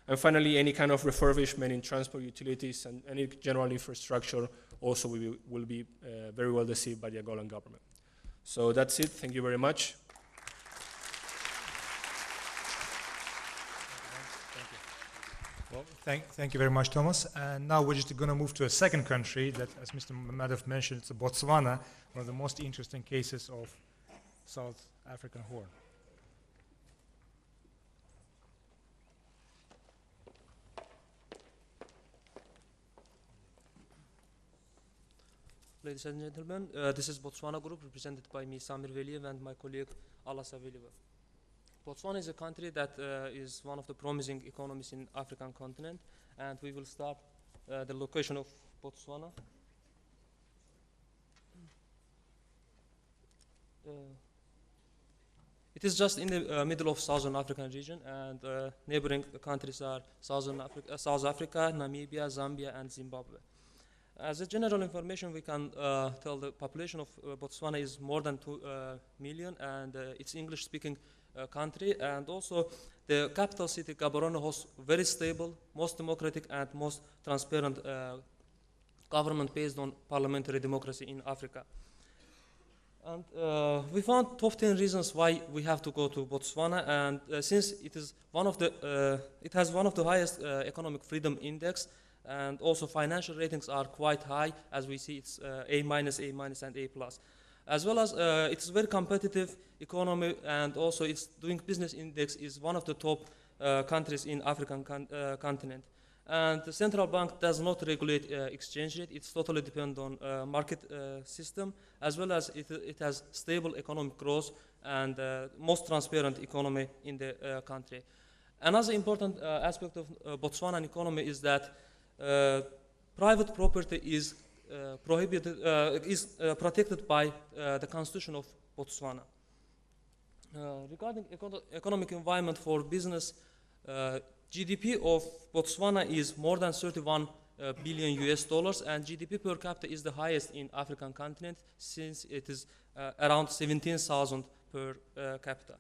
And finally, any kind of refurbishment in transport utilities and any general infrastructure also will be very well received by the Angolan government. So that's it. Thank you very much. Well, thank you very much, Thomas. And now we're just going to move to a second country that, as Mr. Madov mentioned, it's Botswana, one of the most interesting cases of South African Horn. Ladies and gentlemen, this is Botswana Group, represented by me, Samir Veliyev, and my colleague, Alas Aveliyev. Botswana is a country that is one of the promising economies in African continent, and we will start the location of Botswana. It is just in the middle of Southern African region, and neighboring countries are South Africa, Namibia, Zambia, and Zimbabwe. As a general information, we can tell the population of Botswana is more than 2 million, and it's English-speaking country, and also the capital city, Gaborone, hosts very stable, most democratic, and most transparent government based on parliamentary democracy in Africa. And we found top 10 reasons why we have to go to Botswana, and since it is it has one of the highest economic freedom index, and also financial ratings are quite high, as we see it's A-, A-, and A+. As well as it's very competitive economy, and also its doing business index is one of the top countries in African continent. And the central bank does not regulate exchange rate. It's totally dependent on market system, as well as it has stable economic growth and most transparent economy in the country. Another important aspect of Botswana economy is that private property is protected by the constitution of Botswana. Regarding economic environment for business, GDP of Botswana is more than 31 billion US dollars, and GDP per capita is the highest in African continent, since it is around 17,000 per capita.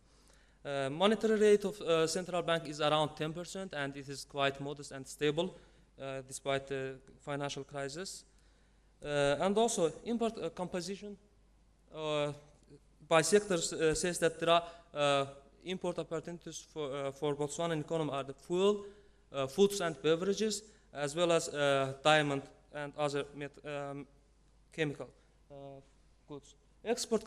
Monetary rate of central bank is around 10%, and it is quite modest and stable despite the financial crisis. And also import composition by sectors says that there are import opportunities for Botswana economy are the fuel, foods and beverages, as well as diamond and other chemical goods. Export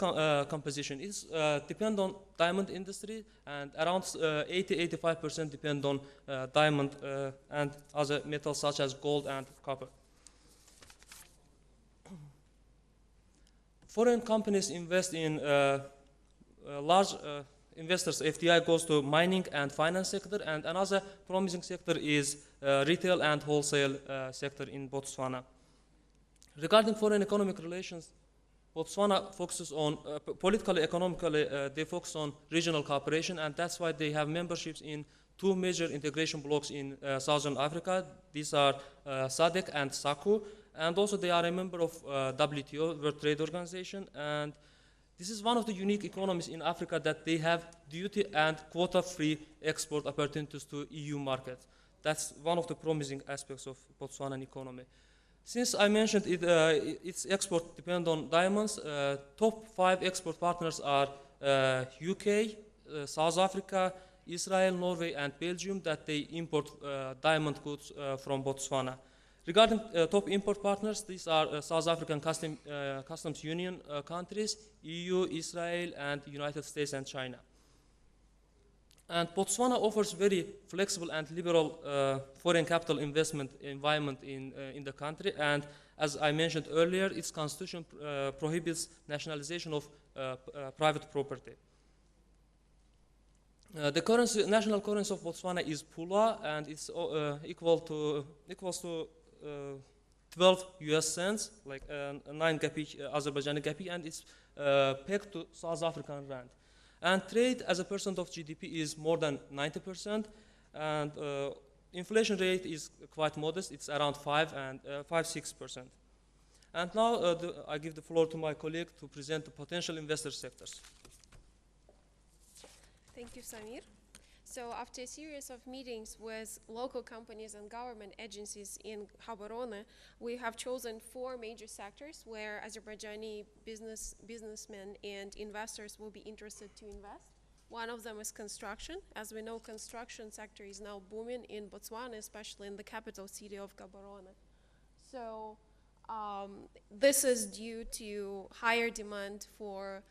composition is depend on diamond industry, and around 80-85% depend on diamond and other metals such as gold and copper. Foreign companies invest in large investors. FDI goes to mining and finance sector, and another promising sector is retail and wholesale sector in Botswana. Regarding foreign economic relations, Botswana focuses on politically, economically, they focus on regional cooperation, and that's why they have memberships in 2 major integration blocks in Southern Africa. These are SADC and SACU, and also they are a member of WTO, World Trade Organization, and this is one of the unique economies in Africa that they have duty and quota-free export opportunities to EU market. That's one of the promising aspects of Botswana economy. Since I mentioned it, its export depend on diamonds, top 5 export partners are UK, South Africa, Israel, Norway, and Belgium, that they import diamond goods from Botswana. Regarding top import partners, these are South African Customs Union countries, EU, Israel, and United States and China. And Botswana offers very flexible and liberal foreign capital investment environment in the country, and as I mentioned earlier, its constitution prohibits nationalization of private property. The national currency of Botswana is Pula, and it's equals to 12 US cents, like 9 Gapi Azerbaijani Gapi, and it's pegged to South African rand. And trade as a percent of GDP is more than 90%, and inflation rate is quite modest. It's around 5-6%. And now I give the floor to my colleague to present the potential investor sectors. Thank you, Samir. So after a series of meetings with local companies and government agencies in Gaborone, we have chosen 4 major sectors where Azerbaijani businessmen and investors will be interested to invest. One of them is construction. As we know, construction sector is now booming in Botswana, especially in the capital city of Gaborone. So this is due to higher demand for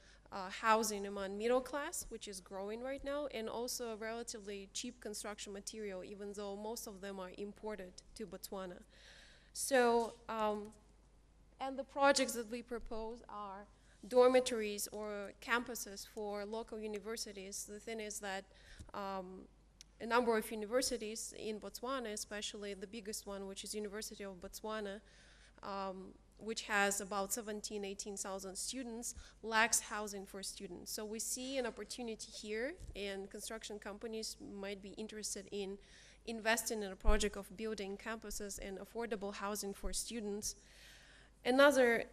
housing among middle class, which is growing right now, and also a relatively cheap construction material, even though most of them are imported to Botswana. So, and the projects that we propose are dormitories or campuses for local universities. The thing is that a number of universities in Botswana, especially the biggest one, which is University of Botswana, which has about 18,000 students, lacks housing for students. So we see an opportunity here, and construction companies might be interested in investing in a project of building campuses and affordable housing for students. Another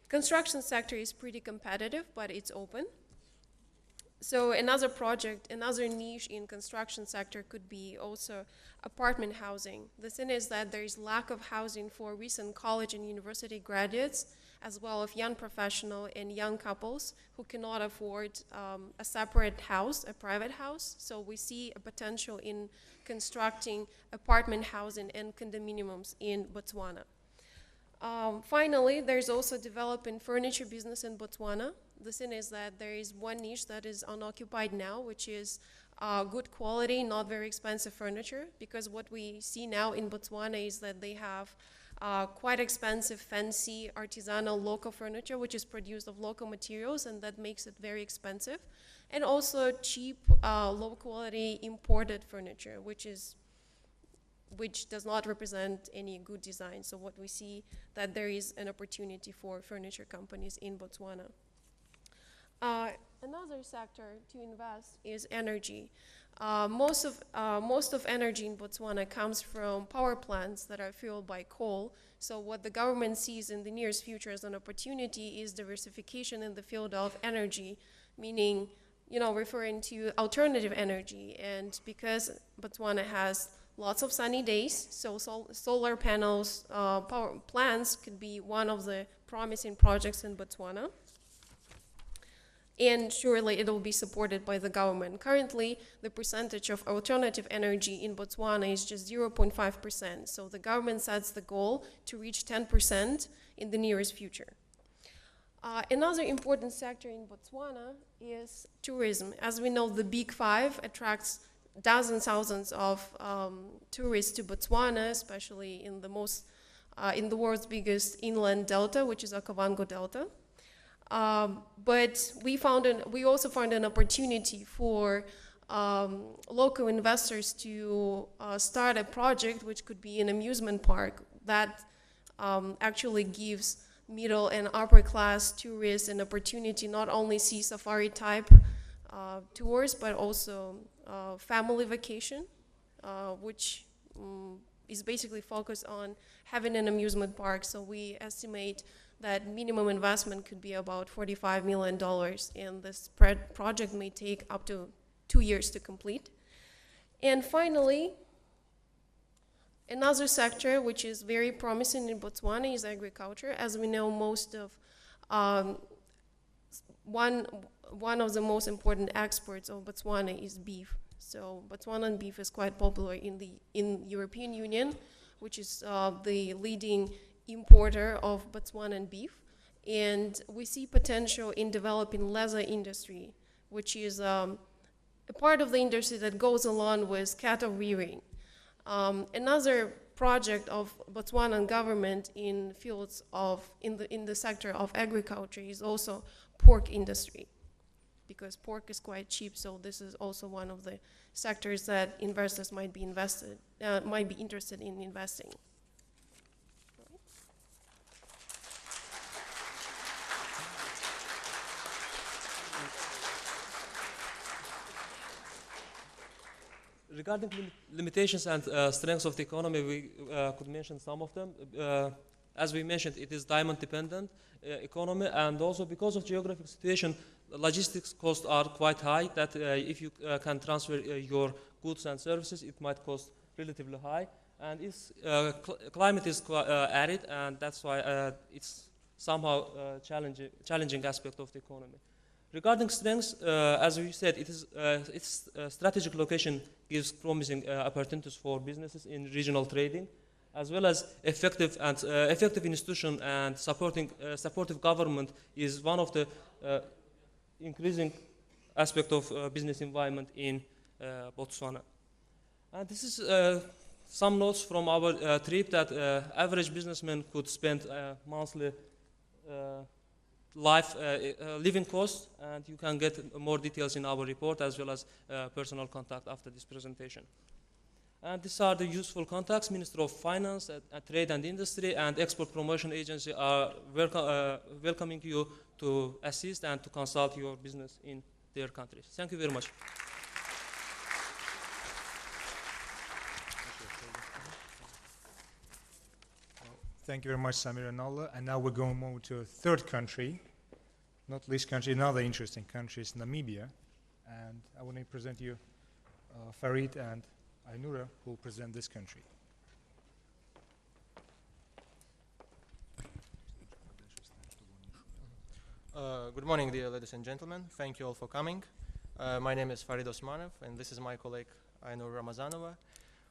construction sector is pretty competitive, but it's open. So another project, another niche in construction sector could be also apartment housing. The thing is that there is lack of housing for recent college and university graduates, as well as young professionals and young couples who cannot afford a separate house, a private house. So we see a potential in constructing apartment housing and condominiums in Botswana. Finally, there's also developing furniture business in Botswana. The thing is that there is one niche that is unoccupied now, which is good quality, not very expensive furniture, because what we see now in Botswana is that they have quite expensive, fancy, artisanal local furniture, which is produced of local materials, and that makes it very expensive. And also cheap, low quality imported furniture, which does not represent any good design. So what we see that there is an opportunity for furniture companies in Botswana. Another sector to invest is energy. Most of energy in Botswana comes from power plants that are fueled by coal. So what the government sees in the nearest future as an opportunity is diversification in the field of energy, meaning, referring to alternative energy. And because Botswana has lots of sunny days, so solar panels, power plants could be one of the promising projects in Botswana. And surely it will be supported by the government. Currently, the percentage of alternative energy in Botswana is just 0.5%. So the government sets the goal to reach 10% in the nearest future. Another important sector in Botswana is tourism. As we know, the Big Five attracts thousands of tourists to Botswana, especially in the world's biggest inland delta, which is Okavango Delta. But we also found an opportunity for local investors to start a project which could be an amusement park that actually gives middle and upper class tourists an opportunity not only see safari type tours, but also family vacation, which is basically focused on having an amusement park. So we estimate that minimum investment could be about $45 million, and this project may take up to 2 years to complete. And finally, another sector which is very promising in Botswana is agriculture. As we know, one of the most important exports of Botswana is beef. So Botswanan beef is quite popular in European Union, which is the leading importer of Botswanan beef. And we see potential in developing leather industry, which is a part of the industry that goes along with cattle rearing. Another project of Botswanan government in fields in the sector of agriculture is also pork industry, because pork is quite cheap. So this is also one of the sectors that investors might be interested in investing. Regarding limitations and strengths of the economy, we could mention some of them. As we mentioned, it is diamond-dependent economy, and also because of geographic situation, logistics costs are quite high, that if you can transfer your goods and services, it might cost relatively high. And its climate is arid, and that's why it's somehow challenging aspect of the economy. Regarding strengths, as we said, its strategic location gives promising opportunities for businesses in regional trading, as well as effective institution and supportive government is one of the increasing aspect of business environment in Botswana. And this is some notes from our trip that average businessman could spend monthly living costs, and you can get more details in our report as well as personal contact after this presentation. And these are the useful contacts. Minister of Finance, Trade and Industry, and Export Promotion Agency are welcoming you to assist and to consult your business in their countries. Thank you very much. Thank you very much, Samir and Nalla. And now we're going to move to a third country, not least country, another interesting country is Namibia. And I want to present you Farid and Ainura, who will present this country. Good morning, dear ladies and gentlemen. Thank you all for coming. My name is Farid Osmanov, and this is my colleague Ainur Ramazanova.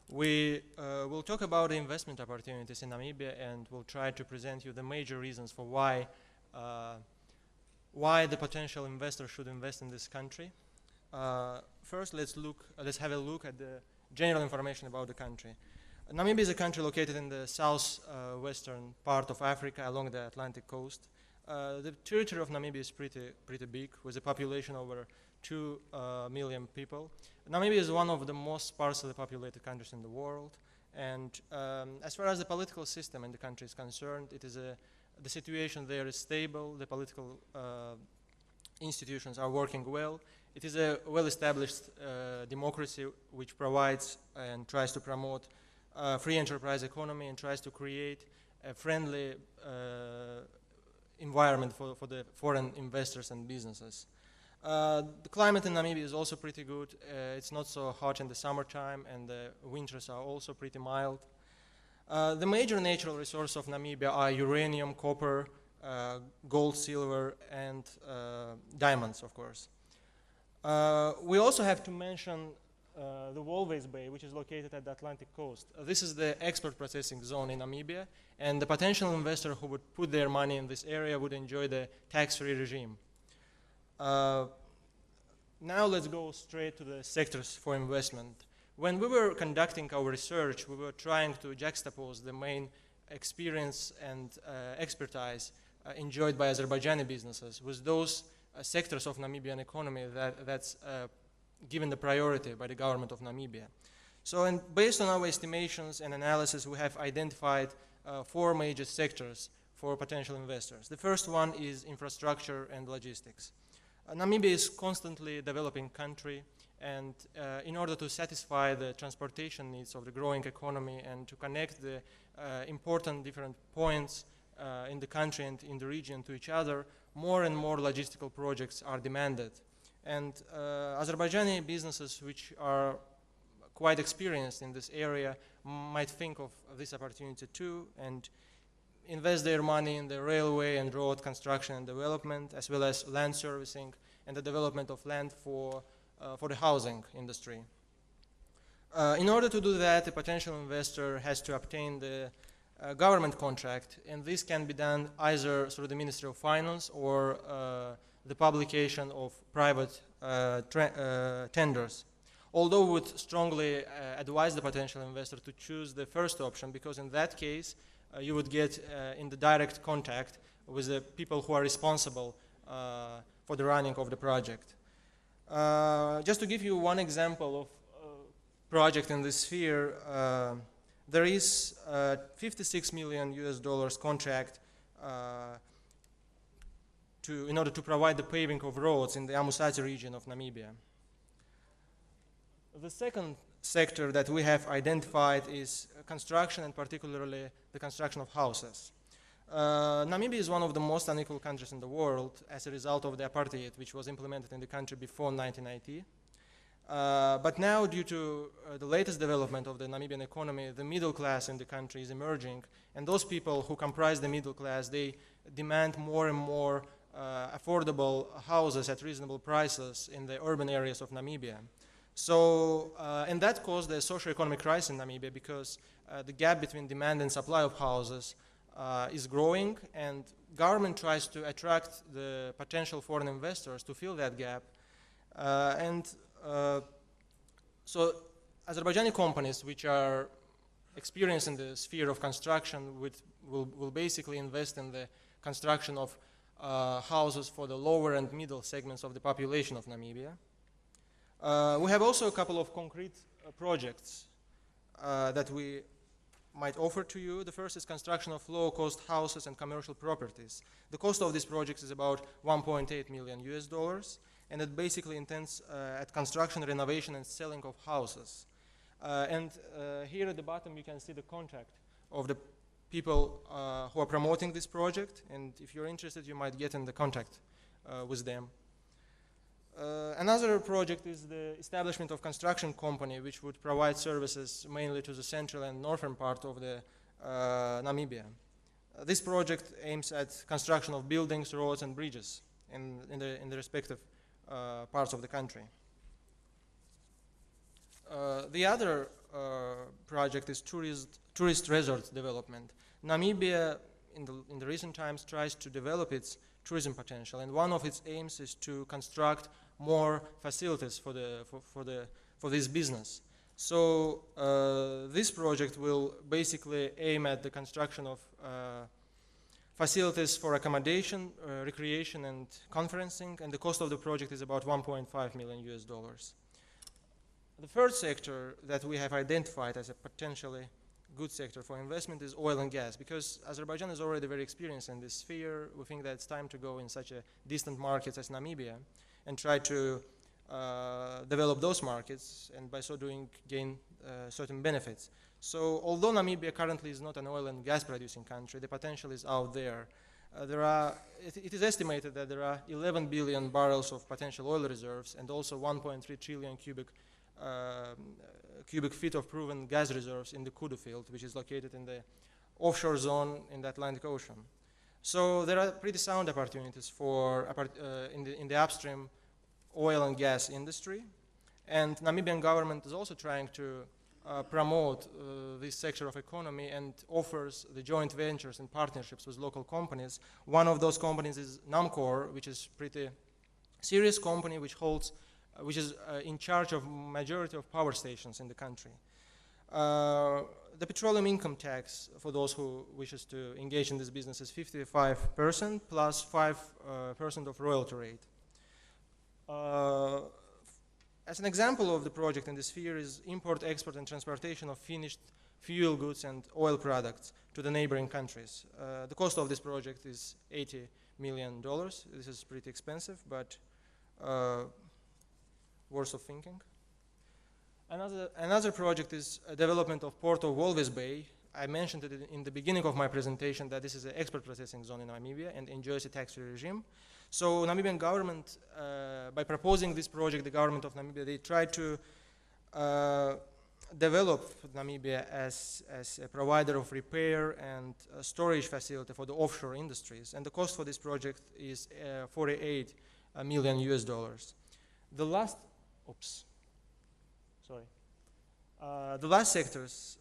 We will talk about the investment opportunities in Namibia, and we'll try to present you the major reasons for why the potential investor should invest in this country. First, let's have a look at the general information about the country. Namibia is a country located in the southwestern part of Africa along the Atlantic coast. The territory of Namibia is pretty big, with a population over 2 million people. Namibia is one of the most sparsely populated countries in the world, and as far as the political system in the country is concerned, the situation there is stable, the political institutions are working well. It is a well-established democracy which provides and tries to promote a free enterprise economy and tries to create a friendly environment for the foreign investors and businesses. The climate in Namibia is also pretty good. It's not so hot in the summertime, and the winters are also pretty mild. The major natural resources of Namibia are uranium, copper, gold, silver, and diamonds, of course. We also have to mention the Walvis Bay, which is located at the Atlantic coast. This is the export processing zone in Namibia, and the potential investor who would put their money in this area would enjoy the tax-free regime. Now let's go straight to the sectors for investment. When we were conducting our research, we were trying to juxtapose the main experience and expertise enjoyed by Azerbaijani businesses with those sectors of Namibian economy that's given the priority by the government of Namibia. So based on our estimations and analysis, we have identified 4 major sectors for potential investors. The first one is infrastructure and logistics. Namibia is constantly developing country, and in order to satisfy the transportation needs of the growing economy and to connect the important different points in the country and in the region to each other, more and more logistical projects are demanded. And Azerbaijani businesses which are quite experienced in this area might think of this opportunity too and invest their money in the railway and road construction and development, as well as land servicing and the development of land for the housing industry. In order to do that, a potential investor has to obtain the government contract, and this can be done either through the Ministry of Finance or the publication of private tenders. Although we would strongly advise the potential investor to choose the first option, because in that case you would get in the direct contact with the people who are responsible for the running of the project. Just to give you one example of a project in this sphere, there is a $56 million contract in order to provide the paving of roads in the Amusati region of Namibia. The second sector that we have identified is construction, and particularly the construction of houses. Namibia is one of the most unequal countries in the world as a result of the apartheid, which was implemented in the country before 1990. But now, due to the latest development of the Namibian economy, the middle class in the country is emerging, and those people who comprise the middle class, they demand more and more affordable houses at reasonable prices in the urban areas of Namibia. So, and that caused a socio-economic crisis in Namibia because the gap between demand and supply of houses is growing, and government tries to attract the potential foreign investors to fill that gap. So Azerbaijani companies which are experienced in the sphere of construction will basically invest in the construction of houses for the lower and middle segments of the population of Namibia. We have also a couple of concrete projects that we might offer to you. The first is construction of low-cost houses and commercial properties. The cost of this project is about $1.8 million US, and it basically intends at construction, renovation, and selling of houses. Here at the bottom you can see the contact of the people who are promoting this project, and if you're interested you might get in the contact with them. Another project is the establishment of construction company which would provide services mainly to the central and northern part of the Namibia. This project aims at construction of buildings, roads and bridges in the respective parts of the country. The other project is tourist resort development. Namibia in the recent times tries to develop its tourism potential, and one of its aims is to construct more facilities for this business. So this project will basically aim at the construction of facilities for accommodation, recreation and conferencing, and the cost of the project is about $1.5 million US. The third sector that we have identified as a potentially good sector for investment is oil and gas, because Azerbaijan is already very experienced in this sphere. We think that it's time to go in such a distant market as Namibia and try to develop those markets, and by so doing gain certain benefits. So although Namibia currently is not an oil and gas producing country, the potential is out there. It is estimated that there are 11 billion barrels of potential oil reserves and also 1.3 trillion cubic feet of proven gas reserves in the Kudu field, which is located in the offshore zone in the Atlantic Ocean. So there are pretty sound opportunities for in the upstream oil and gas industry, and Namibian government is also trying to promote this sector of economy and offers the joint ventures and partnerships with local companies. One of those companies is Namcor, which is pretty serious company which is in charge of majority of power stations in the country. The petroleum income tax for those who wishes to engage in this business is 55% plus 5% of royalty rate. As an example of the project in this sphere is import, export and transportation of finished fuel goods and oil products to the neighboring countries. The cost of this project is $80 million. This is pretty expensive, but worth of thinking. Another project is a development of Port of Walvis Bay. I mentioned it in the beginning of my presentation that this is an export processing zone in Namibia and enjoys a tax-free regime. So Namibian government, by proposing this project, the government of Namibia, they try to develop Namibia as a provider of repair and storage facility for the offshore industries. And the cost for this project is $48 million US. The last sectors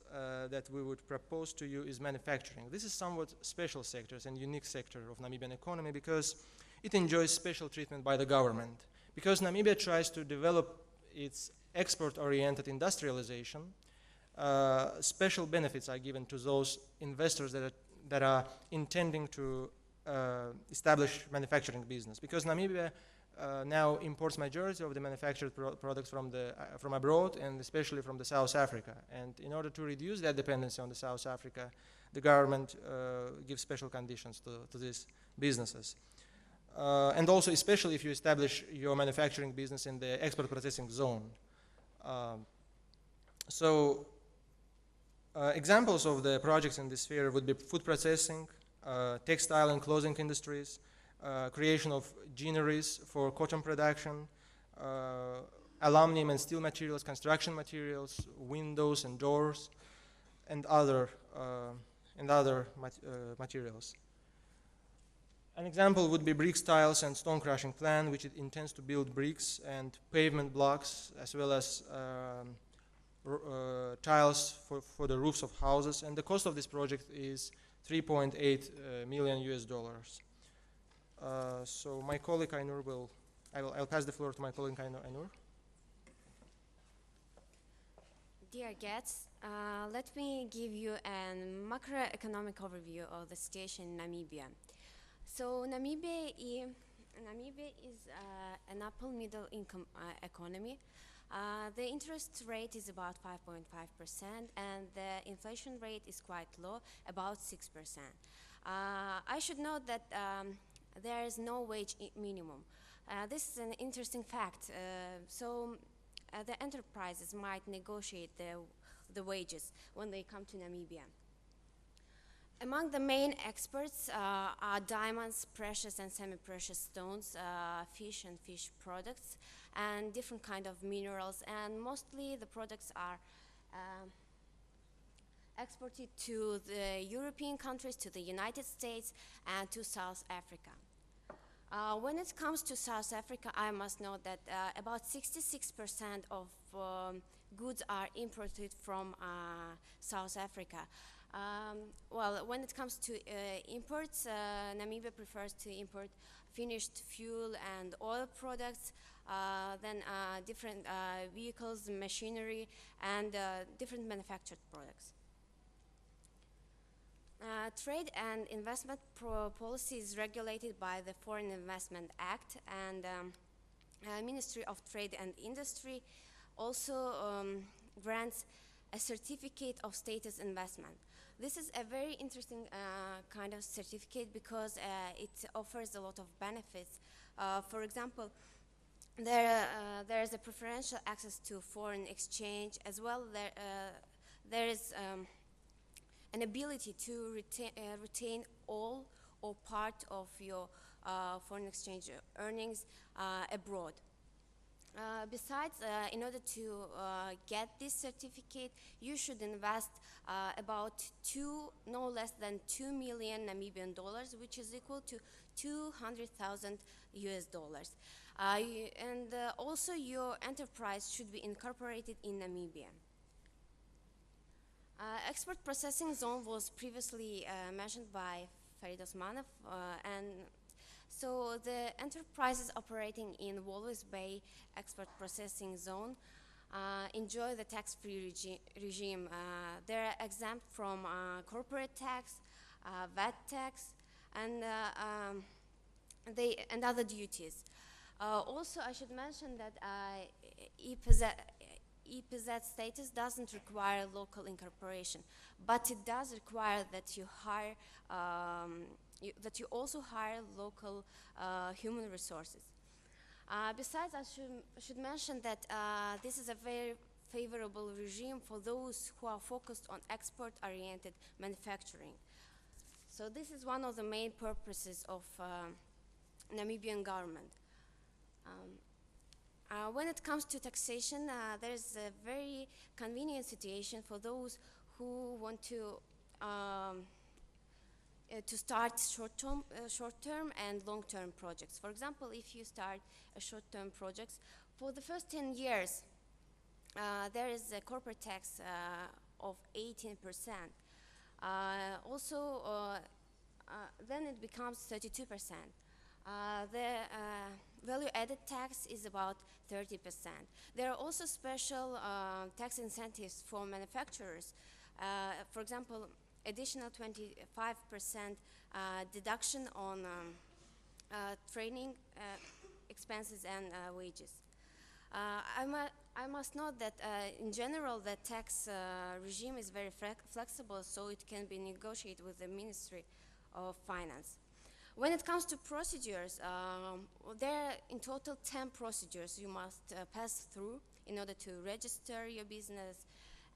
that we would propose to you is manufacturing. This is somewhat special sectors and unique sector of Namibian economy because it enjoys special treatment by the government. Because Namibia tries to develop its export-oriented industrialization, special benefits are given to those investors that are intending to establish manufacturing business. Because Namibia now imports majority of the manufactured products from abroad, and especially from the South Africa. And in order to reduce that dependency on the South Africa, the government gives special conditions to these businesses. And also, especially if you establish your manufacturing business in the export processing zone. Examples of the projects in this sphere would be food processing, textile and clothing industries, creation of ginneries for cotton production, aluminum and steel materials, construction materials, windows and doors, and other materials. An example would be bricks, tiles, and stone crushing plant, which it intends to build bricks and pavement blocks, as well as tiles for the roofs of houses. And the cost of this project is 3.8 million US dollars. So my colleague Ainur I'll pass the floor to my colleague Ainur. Dear guests, let me give you a macroeconomic overview of the situation in Namibia. So Namibia is an upper middle income economy. The interest rate is about 5.5% and the inflation rate is quite low, about 6%. I should note that there is no wage minimum. This is an interesting fact. The enterprises might negotiate the wages when they come to Namibia. Among the main exports are diamonds, precious and semi-precious stones, fish and fish products, and different kind of minerals. And mostly the products are exported to the European countries, to the United States, and to South Africa. When it comes to South Africa, I must note that about 66% of goods are imported from South Africa. Well, when it comes to imports, Namibia prefers to import finished fuel and oil products, then different vehicles, machinery, and different manufactured products. Trade and investment policy is regulated by the Foreign Investment Act, and Ministry of Trade and Industry also grants a certificate of status investment. This is a very interesting kind of certificate because it offers a lot of benefits. For example, there is a preferential access to foreign exchange, as well there is an ability to retain all or part of your foreign exchange earnings abroad. Besides, in order to get this certificate, you should invest about no less than 2 million Namibian dollars, which is equal to 200,000 US dollars. And also your enterprise should be incorporated in Namibia. Export processing zone was previously mentioned by Farid Osmanov, and so the enterprises operating in Walvis Bay export processing zone enjoy the tax-free regime. They're exempt from corporate tax, VAT tax, and other duties. Also, I should mention that EPZ status doesn't require local incorporation, but it does require that you hire, that you also hire local human resources. Besides, I should mention that this is a very favorable regime for those who are focused on export-oriented manufacturing. So this is one of the main purposes of Namibian government. When it comes to taxation, there is a very convenient situation for those who want to start short-term and long-term projects. For example, if you start a short-term project, for the first 10 years, there is a corporate tax of 18%. Then it becomes 32%. The value-added tax is about 30%. There are also special tax incentives for manufacturers. For example, additional 25% deduction on training expenses and wages. I must note that in general the tax regime is very flexible, so it can be negotiated with the Ministry of Finance. When it comes to procedures, there are in total 10 procedures you must pass through in order to register your business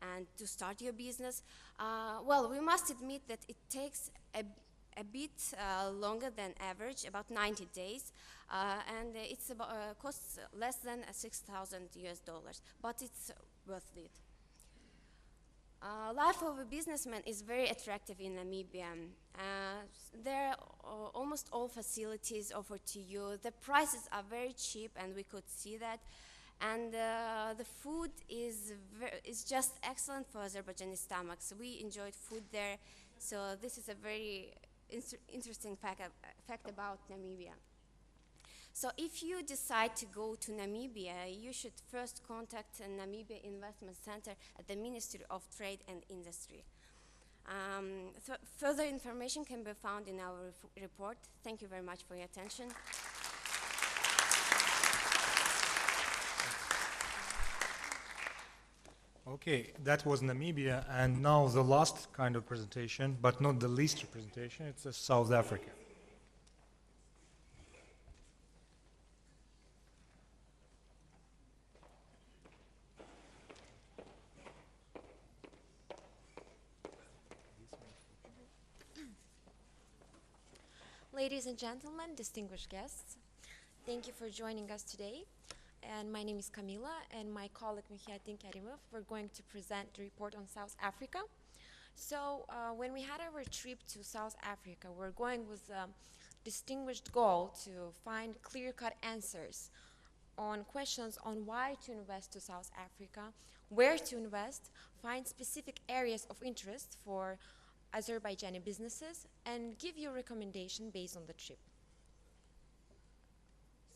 and to start your business. Well, we must admit that it takes a bit longer than average, about 90 days, and it's about, costs less than 6,000 US dollars, but it's worth it. Life of a businessman is very attractive in Namibia. There are almost all facilities offered to you. The prices are very cheap, and we could see that. And the food is just excellent for Azerbaijani stomachs. We enjoyed food there, so this is a very interesting fact about Namibia. So if you decide to go to Namibia, you should first contact a Namibia Investment Center at the Ministry of Trade and Industry. Further information can be found in our report. Thank you very much for your attention. Okay, that was Namibia, and now the last kind of presentation, but not the least representation, it's South Africa. Ladies and gentlemen, distinguished guests, thank you for joining us today. And my name is Camila, and my colleague Mihiaddin Karimov, we're going to present the report on South Africa. So when we had our trip to South Africa, we're going with a distinguished goal to find clear-cut answers on questions on why to invest to South Africa, where to invest, find specific areas of interest for Azerbaijani businesses, and give you a recommendation based on the trip.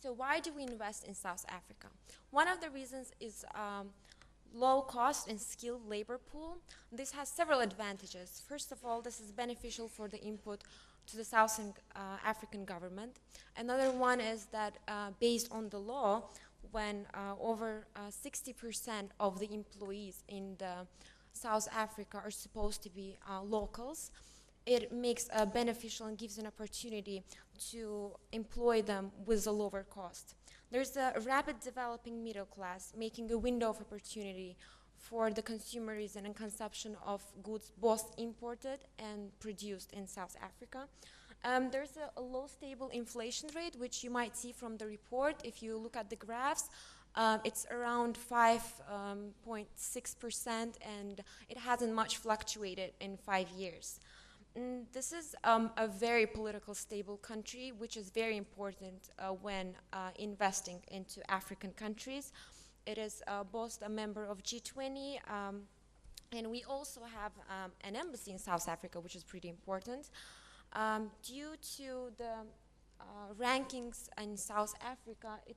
So why do we invest in South Africa? One of the reasons is low cost and skilled labor pool. This has several advantages. First of all, this is beneficial for the input to the South African government. Another one is that based on the law, when over 60% of the employees in the South Africa are supposed to be locals, it makes beneficial and gives an opportunity to employ them with a lower cost. There's a rapid developing middle class, making a window of opportunity for the consumerism and consumption of goods both imported and produced in South Africa. There's a low stable inflation rate, which you might see from the report. If you look at the graphs, it's around 5.6%, and it hasn't much fluctuated in 5 years. This is a very political stable country, which is very important when investing into African countries. It is both a member of G20, and we also have an embassy in South Africa, which is pretty important. Due to the rankings in South Africa, it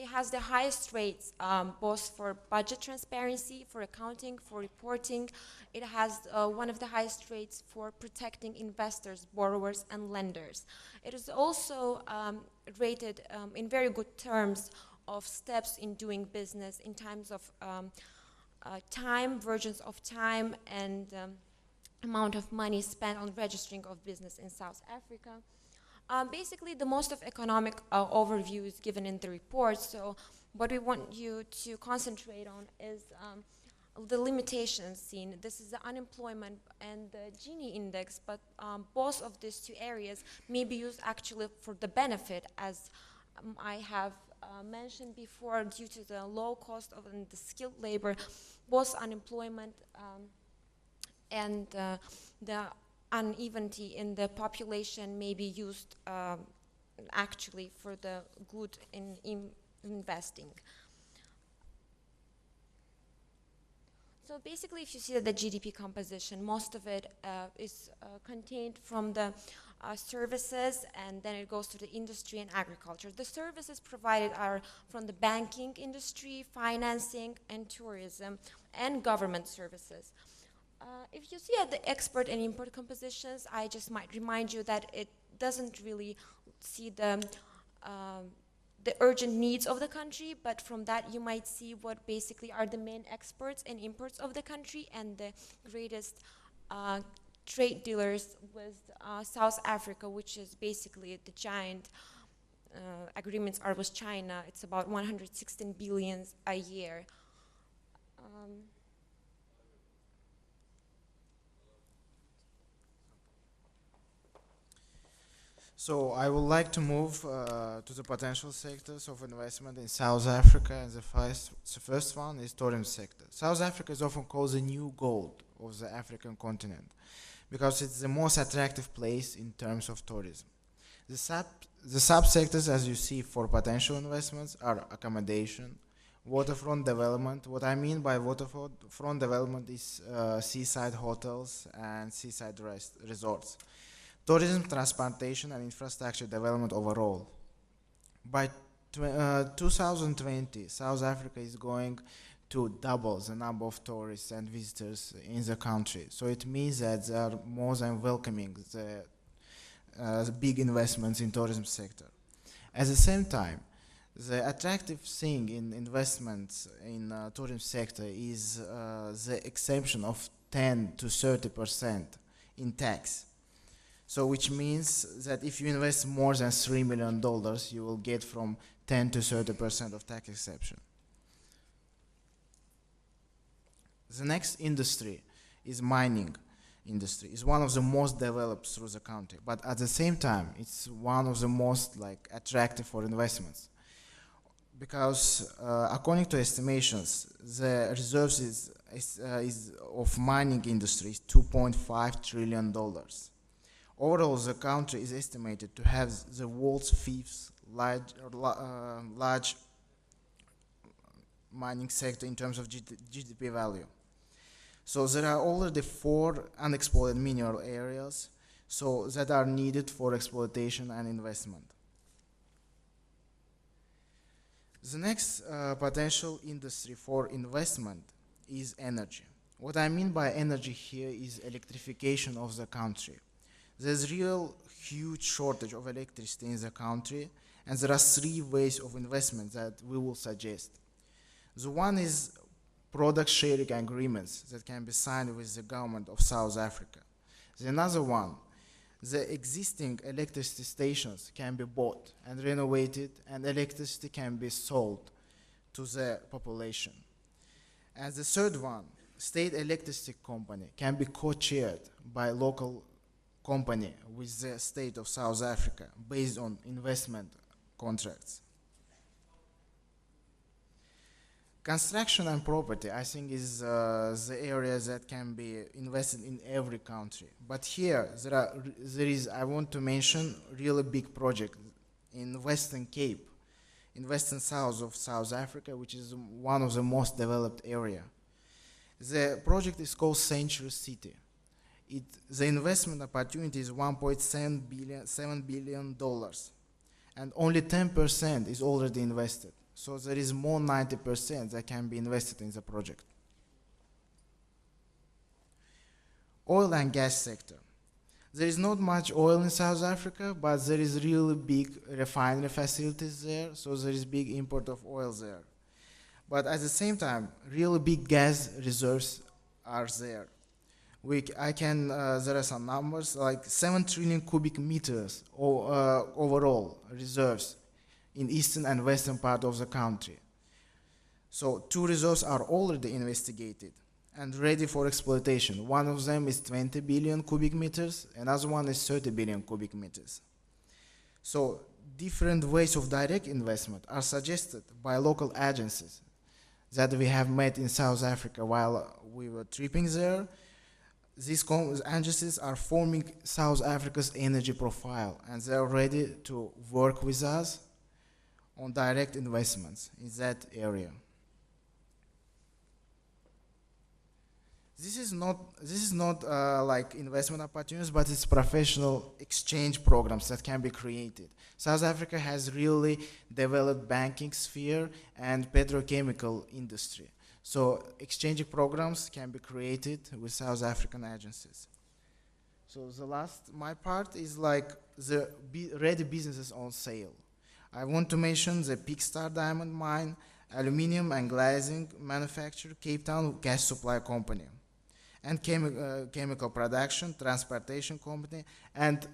has the highest rates, both for budget transparency, for accounting, for reporting. It has one of the highest rates for protecting investors, borrowers, and lenders. It is also rated in very good terms of steps in doing business in terms of time, versions of time, and amount of money spent on registering of business in South Africa. Basically, the most of economic overview is given in the report, so what we want you to concentrate on is the limitations seen. This is the unemployment and the Gini index, but both of these two areas may be used actually for the benefit, as I have mentioned before, due to the low cost of the skilled labor, both unemployment and the unevenity in the population may be used actually for the good in investing. So basically, if you see that the GDP composition, most of it is contained from the services, and then it goes to the industry and agriculture. The services provided are from the banking industry, financing, and tourism, and government services. If you see at the export and import compositions, I just might remind you that it doesn't really see the urgent needs of the country, but from that you might see what basically are the main exports and imports of the country, and the greatest trade dealers with South Africa, which is basically the giant agreements are with China. It's about 116 billion a year. So I would like to move to the potential sectors of investment in South Africa, and the first one is tourism sector. South Africa is often called the new gold of the African continent because it's the most attractive place in terms of tourism. The subsectors, as you see, for potential investments are accommodation, waterfront development. What I mean by waterfront development is seaside hotels and seaside resorts. Tourism, transportation, and infrastructure development overall. By 2020, South Africa is going to double the number of tourists and visitors in the country. So it means that they are more than welcoming the big investments in tourism sector. At the same time, the attractive thing in investments in tourism sector is the exemption of 10 to 30% in tax. So which means that if you invest more than $3 million, you will get from 10 to 30% of tax exception. The next industry is mining industry. It's one of the most developed through the country, but at the same time, it's one of the most attractive for investments. Because according to estimations, the reserves of mining industry is $2.5 trillion. Overall, the country is estimated to have the world's fifth large mining sector in terms of GDP value. So there are already 4 unexploited mineral areas that are needed for exploitation and investment. The next potential industry for investment is energy. What I mean by energy here is electrification of the country. There's real huge shortage of electricity in the country, and there are 3 ways of investment that we will suggest. The one is product sharing agreements that can be signed with the government of South Africa. The another one, the existing electricity stations can be bought and renovated, and electricity can be sold to the population. And the third one, state electricity company can be co-chaired by local company with the state of South Africa based on investment contracts. Construction and property, I think, is the area that can be invested in every country. But here, I want to mention really big project in Western Cape, in western south of South Africa, which is one of the most developed area. The project is called Century City. The investment opportunity is $1.7 billion, and only 10% is already invested. So there is more 90% that can be invested in the project. Oil and gas sector. There is not much oil in South Africa, but there is really big refinery facilities there, so there is big import of oil there. But at the same time, really big gas reserves are there. There are some numbers, like 7 trillion cubic meters overall reserves in eastern and western part of the country. So 2 reserves are already investigated and ready for exploitation. One of them is 20 billion cubic meters, another one is 30 billion cubic meters. So different ways of direct investment are suggested by local agencies that we have met in South Africa while we were tripping there. These agencies are forming South Africa's energy profile, and they are ready to work with us on direct investments in that area. This is not like investment opportunities, but it's professional exchange programs that can be created. South Africa has really developed banking sphere and petrochemical industry. So exchanging programs can be created with South African agencies. So my part is like the ready businesses on sale. I want to mention the Big Star Diamond Mine, Aluminium and Glazing Manufacturer, Cape Town Gas Supply Company, and chemical production, transportation company, and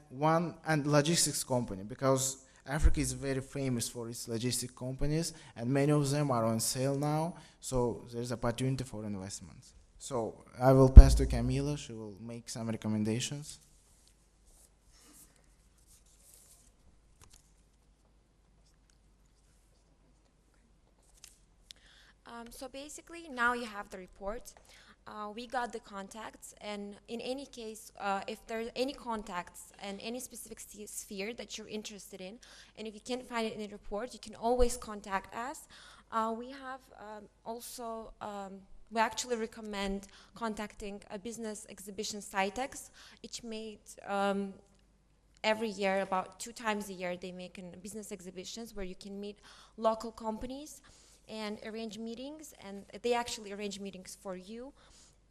logistics company, because Africa is very famous for its logistic companies, and many of them are on sale now, so there's opportunity for investments. So I will pass to Camila. She will make some recommendations. So basically, now you have the report. We got the contacts, and in any case, if there's any contacts and any specific sphere that you're interested in, and if you can't find it in the report, you can always contact us. We have also, we actually recommend contacting a business exhibition Citex. It's made every year, about 2 times a year, they make business exhibitions where you can meet local companies and arrange meetings, and they actually arrange meetings for you.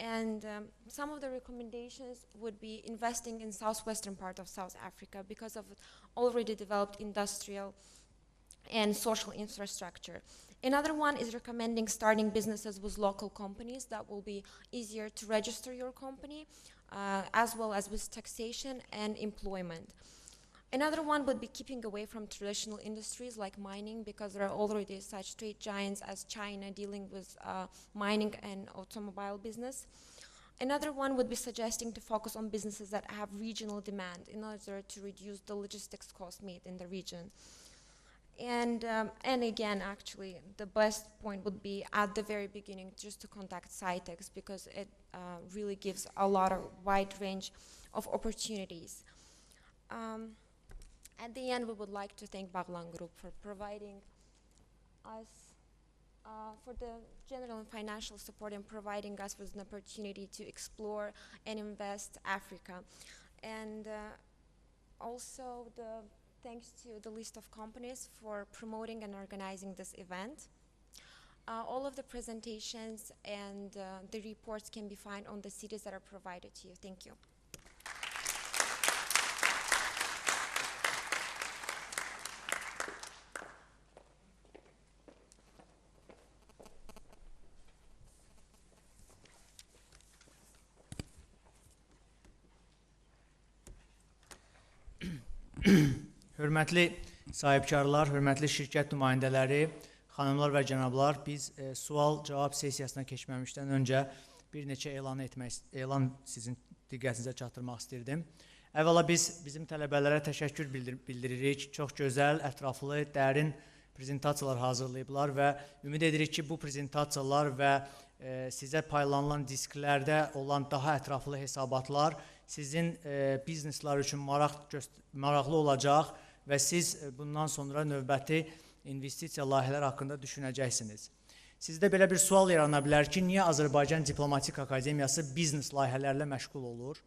And some of the recommendations would be investing in southwestern part of South Africa because of already developed industrial and social infrastructure. Another one is recommending starting businesses with local companies. That will be easier to register your company, as well as with taxation and employment. Another one would be keeping away from traditional industries like mining, because there are already such trade giants as China dealing with mining and automobile business. Another one would be suggesting to focus on businesses that have regional demand in order to reduce the logistics cost made in the region. And again, actually, the best point would be at the very beginning just to contact Citex, because it really gives a lot of wide range of opportunities. At the end, we would like to thank Bağlan Group for providing us for the general and financial support and providing us with an opportunity to explore and invest Africa. And also thanks to the list of companies for promoting and organizing this event. All of the presentations and the reports can be found on the CDs that are provided to you. Thank you. Hörmətli sahibkarlar, hörmətli şirkət nümayəndələri, xanımlar və cənablar, biz sual-cavab sessiyasına keçməmişdən öncə bir neçə elan sizin diqqətinizə çatdırmaq istirdim. Əvvəla bizim tələbələrə təşəkkür bildiririk. Çox gözəl, ətraflı, dərin prezentasiyalar hazırlayıblar və ümid edirik ki, bu prezentasiyalar və sizə paylanılan disklərdə olan daha ətraflı hesabatlar sizin bizneslər üçün maraqlı olacaq və siz bundan sonra növbəti investisiya layihələr haqqında düşünəcəksiniz. Sizdə belə bir sual yarana bilər ki, niyə Azərbaycan Diplomatik Akademiyası biznes layihələrlə məşğul olur?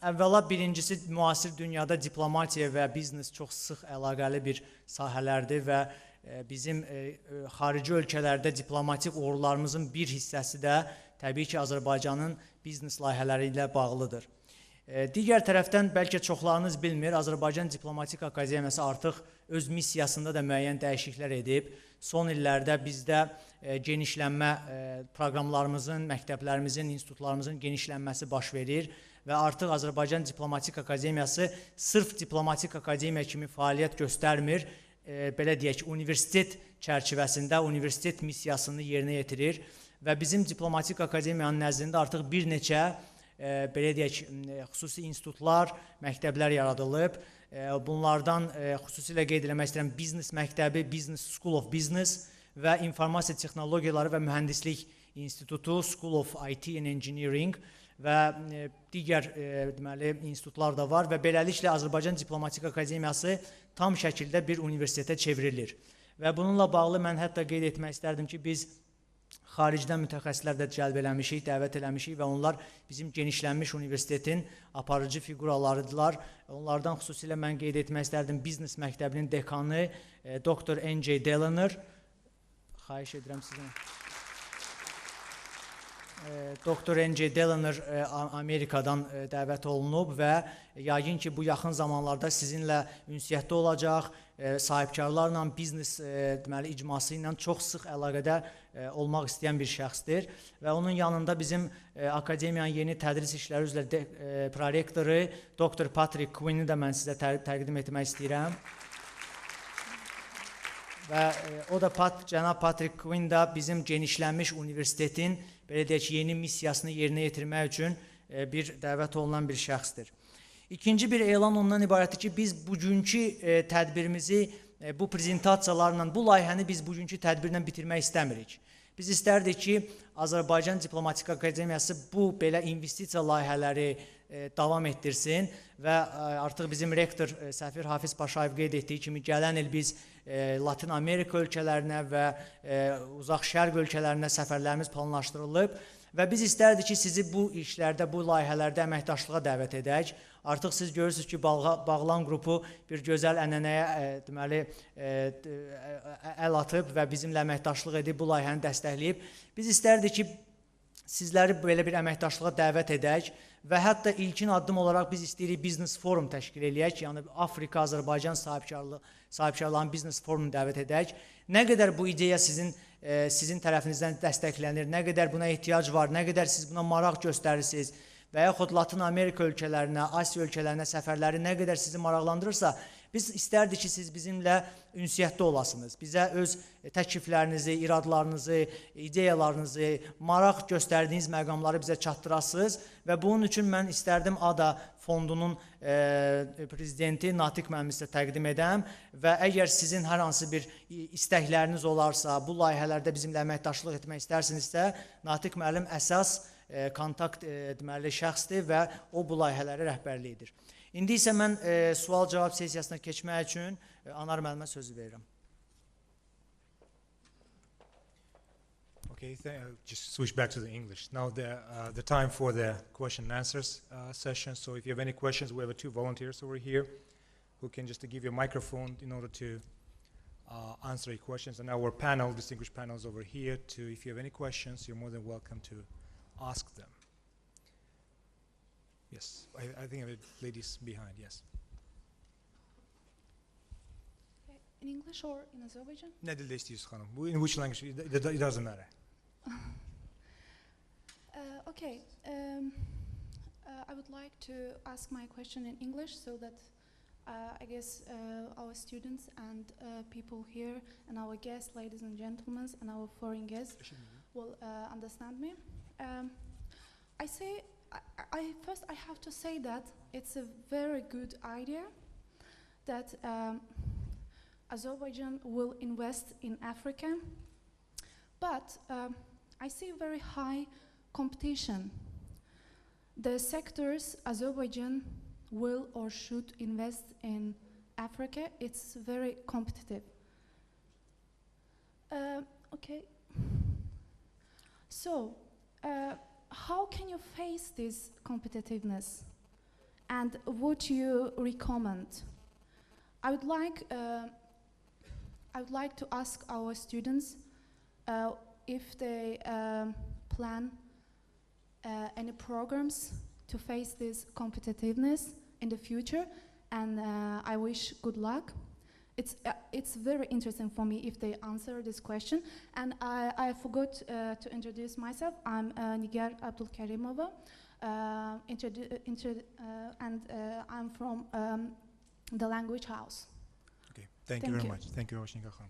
Əvvəla birincisi, müasir dünyada diplomatiya və biznes çox sıx əlaqəli bir sahələrdir və bizim xarici ölkələrdə diplomatik uğurlarımızın bir hissəsi də təbii ki, Azərbaycanın biznes layihələri ilə bağlıdır. Digər tərəfdən, bəlkə çoxlarınız bilmir, Azərbaycan Diplomatik Akademiyası artıq öz missiyasında da müəyyən dəyişikliklər edib. Son illərdə bizdə genişlənmə proqramlarımızın, məktəblərimizin, institutlarımızın genişlənməsi baş verir və artıq Azərbaycan Diplomatik Akademiyası sırf diplomatik akademiya kimi fəaliyyət göstərmir, belə deyək, universitet çərçivəsində universitet missiyasını yerinə yetirir və bizim Diplomatik Akademiyanın nəzdində artıq bir neçə belə deyək, xüsusi institutlar, məktəblər yaradılıb. Bunlardan xüsusilə qeyd eləmək istəyirəm Biznes Məktəbi, Business School of Business və İnformasiya Texnologiyaları və Mühəndislik İnstitutu, School of IT and Engineering və digər deməli institutlar da var və beləliklə Azərbaycan Diplomatik Akademiyası tam şəkildə bir universitetə çevrilir. Və bununla bağlı mən hətta qeyd etmək istərdim ki, biz xaricdən mütəxəssislər də cəlb eləmişik, dəvət eləmişik və onlar bizim genişlənmiş universitetin aparıcı figuralarıdırlar. Onlardan xüsusilə mən qeyd etmək istərdim Biznes Məktəbinin dekanı Dr. N.J. Deliner. Xahiş edirəm sizin. Dr. N.J. Deliner Amerikadan dəvət olunub və yəqin ki, bu yaxın zamanlarda sizinlə ünsiyyətdə olacaq, sahibkarlarla, biznes icması ilə çox sıx əlaqədə olmaq istəyən bir şəxsdir və onun yanında bizim akademiyanın yeni tədris işləri üzrə prorektoru Dr. Patrick Quinn'i də mən sizə təqdim etmək istəyirəm. Və o da cənab Patrick Quinn də bizim genişlənmiş universitetin belə deyək, yeni missiyasını yerinə yetirmək üçün bir dəvət olunan bir şəxsdir. İkinci bir elan ondan ibarətdir ki, biz bugünkü tədbirimizi bu prezentasiyalarla, bu layihəni biz bugünkü tədbirlə bitirmək istəmirik. Biz istərdik ki, Azərbaycan Diplomatik Akademiyası bu belə investisiya layihələri davam etdirsin və artıq bizim rektor Səfir Hafiz Paşayev qeyd etdiyi kimi gələn il biz Latin Amerika ölkələrinə və uzaq şərq ölkələrinə səfərlərimiz planlaşdırılıb və biz istərdik ki, sizi bu işlərdə, bu layihələrdə əməkdaşlığa dəvət edək. Artıq siz görürsünüz ki, Bağlan qrupu bir gözəl ənənəyə deməli əl atıb və bizimlə əməkdaşlıq edib bu layihəni dəstəkləyib. Biz istərdik ki, sizləri belə bir əməkdaşlığa dəvət edək və hətta ilkin addım olaraq biz istəyirik biznes forum təşkil eləyək, yəni Afrika, Azərbaycan sahibkarlarının biznes forumunu dəvət edək. Nə qədər bu ideya sizin tərəfinizdən dəstəklənir, nə qədər buna ehtiyac var, nə qədər siz buna maraq göstərirsiniz və yaxud Latin Amerika ölkələrinə, Asiya ölkələrinə səfərləri nə qədər sizi maraqlandırırsa, biz istərdik ki, siz bizimlə ünsiyyətdə olasınız. Bizə öz təkliflərinizi, iradlarınızı, ideyalarınızı, maraq göstərdiyiniz məqamları bizə çatdırasınız və bunun üçün mən istərdim ADA fondunun prezidenti Natiq müəllim sizə təqdim edəm və əgər sizin hər hansı bir istəkləriniz olarsa, bu layihələrdə bizimlə əməkdaşlıq etmək istərsinizsə, Natiq müəllim əsas kontakt deməli şəxsdir və o bu layihələri rəhbərlik edir. İndi isə mən sual-cavab sessiyasına keçmək üçün Anar müəllimə sözü verirəm. Okay, just switch back to the English. Now the time for the question and answers session. So if you have any questions, we have two volunteers over here who can just give you a microphone in order to answer your questions. And our panel, distinguished panels over here, if you have any questions, you're more than welcome to ask them. Yes, I think the ladies behind, yes. In English or in Azerbaijan? Ne dilde istiyorsun hanım? In which language? It doesn't matter. Okay, I would like to ask my question in English so that I guess our students and people here and our guests, ladies and gentlemen, and our foreign guests will understand me. First I have to say that it's a very good idea that Azerbaijan will invest in Africa, but I see very high competition. The sectors Azerbaijan will or should invest in Africa, it's very competitive. Okay. So, how can you face this competitiveness, and what you recommend? I would like to ask our students if they plan any programs to face this competitiveness in the future, and I wish good luck. It's very interesting for me if they answer this question. And I forgot to introduce myself. I'm Nigar Abdulkarimova, and I'm from the Language House. Okay, thank you very much. Thank you, Roshinka Khan.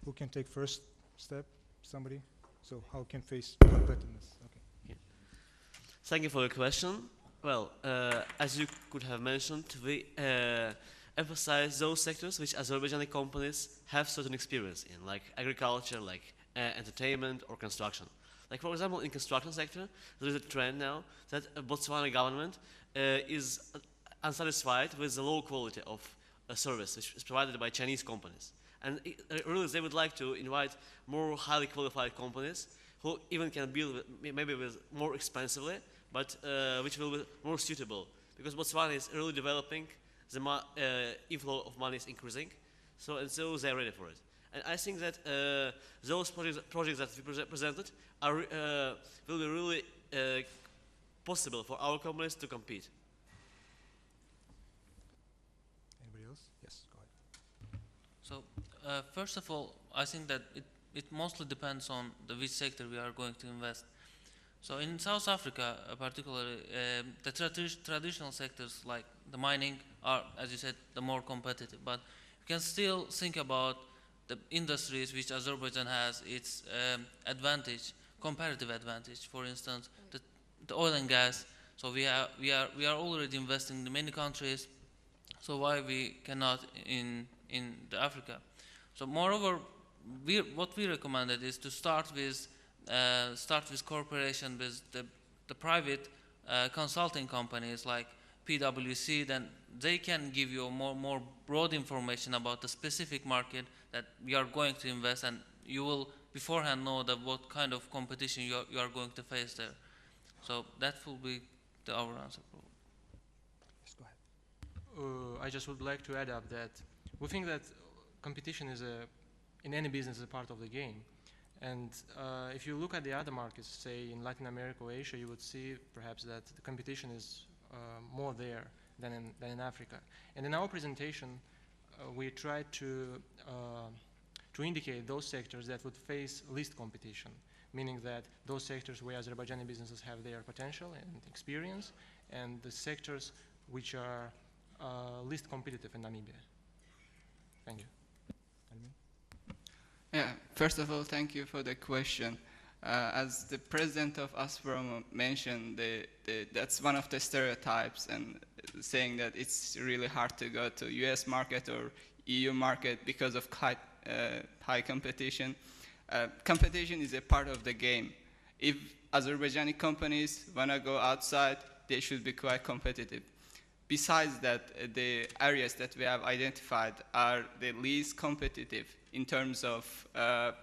Who can take first step? Somebody? So how can face competitiveness? Okay. Yeah. Thank you for your question. Well, as you could have mentioned, we emphasize those sectors which Azerbaijani companies have certain experience in, like agriculture, like entertainment or construction. Like for example, in construction sector, there is a trend now that Botswana government is unsatisfied with the low quality of a service which is provided by Chinese companies. And really they would like to invite more highly qualified companies who even can build maybe with more expensively, but which will be more suitable. Because Botswana is really developing, the inflow of money is increasing, so they're ready for it. And I think that those projects that we presented are, will be really possible for our companies to compete. Anybody else? Yes, go ahead. So first of all, I think that it mostly depends on which sector we are going to invest. So in South Africa, particularly, the traditional sectors like the mining are, as you said, the more competitive. But you can still think about the industries which Azerbaijan has its advantage, comparative advantage. For instance, the oil and gas. So we are already investing in many countries. So why we cannot in Africa? So moreover, what we recommended is to start with cooperation with the private consulting companies like PwC. Then they can give you more broad information about the specific market that we are going to invest, and you will beforehand know that what kind of competition you are going to face there. So that will be our answer. Yes, go ahead. I just would like to add up that we think that competition is in any business a part of the game. And if you look at the other markets, say in Latin America or Asia, you would see perhaps that the competition is more there than in Africa. And in our presentation, we tried to indicate those sectors that would face least competition, meaning that those sectors where Azerbaijani businesses have their potential and experience, and the sectors which are least competitive in Namibia. Thank you. Yeah, first of all, thank you for the question. As the president of ASPROM mentioned, that's one of the stereotypes, and saying that it's really hard to go to US market or EU market because of high competition. Competition is a part of the game. If Azerbaijani companies want to go outside, they should be quite competitive. Besides that, the areas that we have identified are the least competitive in terms of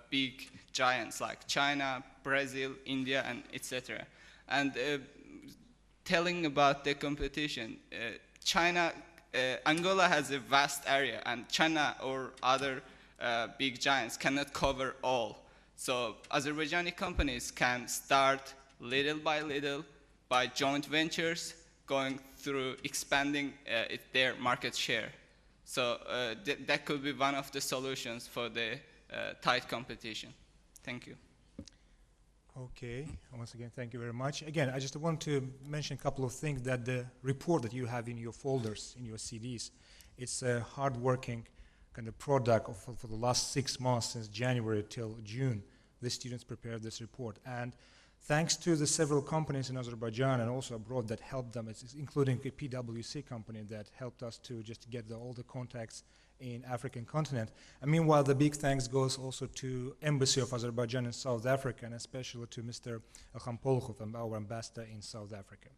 big giants like China, Brazil, India, and etc. And telling about the competition, Angola has a vast area, and China or other big giants cannot cover all. So Azerbaijani companies can start little by little by joint ventures, going through expanding their market share. So that could be one of the solutions for the tight competition. Thank you. Okay, once again, thank you very much. Again, I just want to mention a couple of things that the report that you have in your folders, in your CDs, it's a hard-working kind of product for the last 6 months, since January till June. The students prepared this report. And thanks to the several companies in Azerbaijan and also abroad that helped them, including a PwC company that helped us to just get all the contacts in African continent. And meanwhile, the big thanks goes also to Embassy of Azerbaijan in South Africa, and especially to Mr. Ilhampolkhov, our ambassador in South Africa.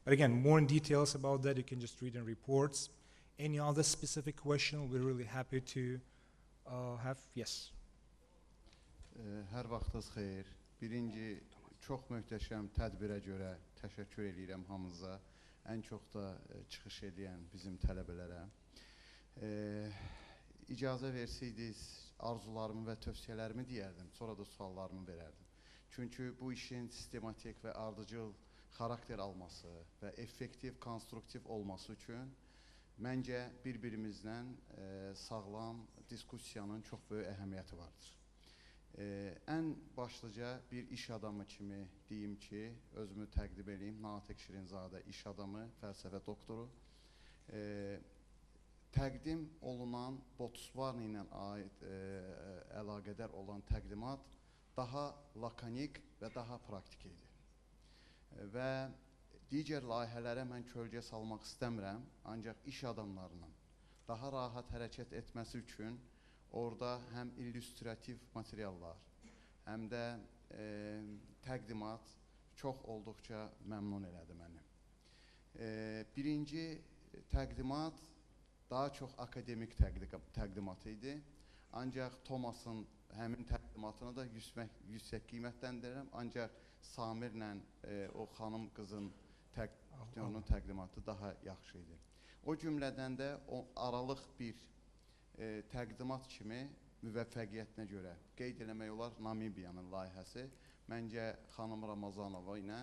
But again, more in details about that, you can just read in reports. Any other specific question, we're really happy to have. Yes. Hər vaxtınız xeyir. Birinci, çox möhtəşəm tədbirə görə təşəkkür edirəm hamınıza. Ən çox da çıxış edən bizim tələbələrə. İcazə versəydiniz, arzularımı və tövsiyələrimi deyərdim, sonra da suallarımı verərdim. Çünki bu işin sistematik və ardıcıl xarakter alması və effektiv, konstruktiv olması üçün məncə bir-birimizlə sağlam diskussiyanın çox böyük əhəmiyyəti vardır. Ən başlıca bir iş adamı kimi deyim ki, özümü təqdim edeyim, Natiq Şirinzadə iş adamı, fəlsəfə doktoru. Təqdim olunan Botswana ilə aid əlaqədar olan təqdimat daha lakanik və daha praktik idi. Və digər layihələrə mən kölgə salmaq istəmirəm, ancaq iş adamlarının daha rahat hərəkət etməsi üçün orada həm illüstrativ materiallar, həm də təqdimat çox olduqca məmnun elədi məni. Birinci təqdimat daha çox akademik təqdimat idi. Ancaq Thomas'ın həmin təqdimatını da yüksək qiymətləndirirəm. Ancaq Samirlə o xanım qızın təqdimatı daha yaxşı idi. O cümlədən də o aralıq bir təqdimat kimi müvəffəqiyyətinə görə qeyd eləmək olar Namibiyanın layihəsi. Məncə xanım Ramazanova ilə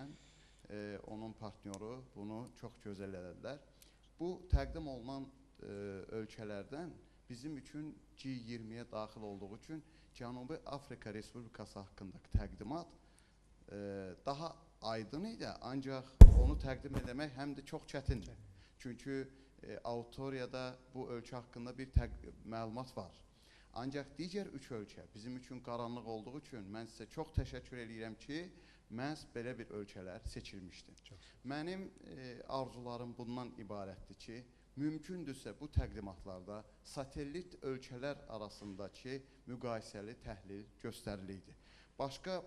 onun partnyoru bunu çox gözəl elədilər. Bu təqdim olunan ölkələrdən bizim üçün G20-yə daxil olduğu üçün Cənubi Afrika Respublikası haqqındakı təqdimat daha aydın idi, ancaq onu təqdim etmək həm də çox çətindir. Çünki auditoriyada bu ölkə haqqında bir məlumat var. Ancaq digər 3 ölkə bizim üçün qaranlıq olduğu üçün mən sizə çox təşəkkür edirəm ki, məhz belə bir ölkələr seçilmişdir. Mənim arzularım bundan ibarətdir ki, mümkündürsə bu təqdimatlarda satellit ölkələr arasındakı müqayisəli təhlil göstəriliydi. Başqa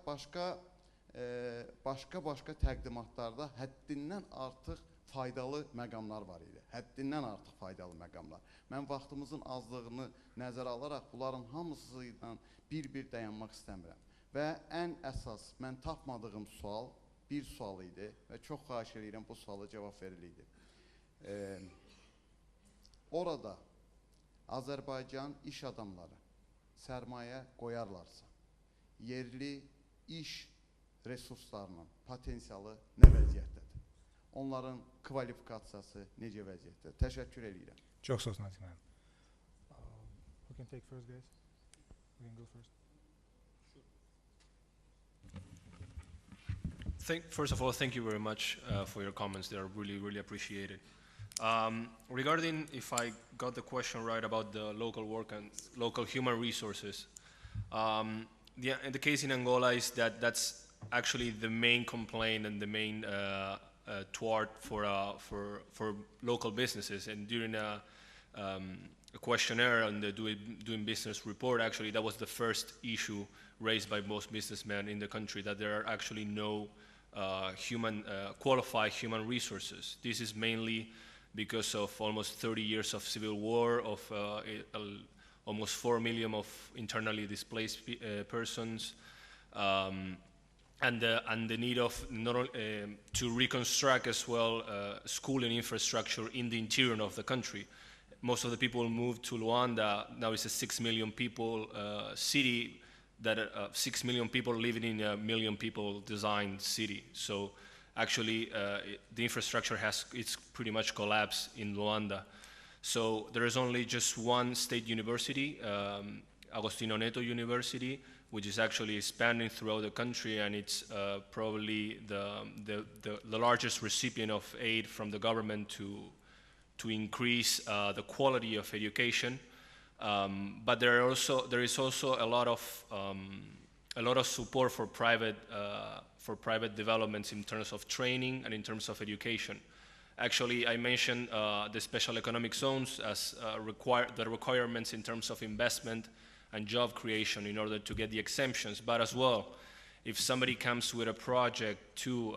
təqdimatlarda həddindən artıq faydalı məqamlar var idi. Həddindən artıq faydalı məqamlar. Mən vaxtımızın azlığını nəzərə alaraq bunların hamısı ilə bir-bir dayanmaq istəmirəm. Və ən əsas mən tapmadığım sual bir sual idi və çox xahiş edirəm bu suala cavab veriliydi. Orada Azərbaycan iş adamları sərmayə qoyarlarsa, yerli iş resurslarının potensialı nə vəziyyətdədir? Onların kvalifikasiyası necə vəziyyətdədir? Təşəkkür edirəm. Çox sağ olun, Nazik müəllim. Who can take first, guys? We can go first. First of all, thank you very much for your comments. They are really, really appreciated. Regarding if I got the question right about the local work and local human resources, the case in Angola is that that's actually the main complaint and the main thwart for local businesses. And during a questionnaire on the doing business report, actually that was the first issue raised by most businessmen in the country, that there are actually no qualified human resources. This is mainly because of almost 30 years of civil war, of almost 4 million of internally displaced persons, and the need of to reconstruct as well schooling infrastructure in the interior of the country. Most of the people moved to Luanda. Now it's a 6 million people city, that 6 million people living in a 1 million people designed city. So actually the infrastructure it's pretty much collapsed in Luanda. So there is only just one state university, Agostinho Neto University, which is actually expanding throughout the country, and it's probably the largest recipient of aid from the government to increase the quality of education. But there is also a lot of support for private developments in terms of training and in terms of education. Actually, I mentioned the special economic zones as the requirements in terms of investment and job creation in order to get the exemptions. But as well, if somebody comes with a project to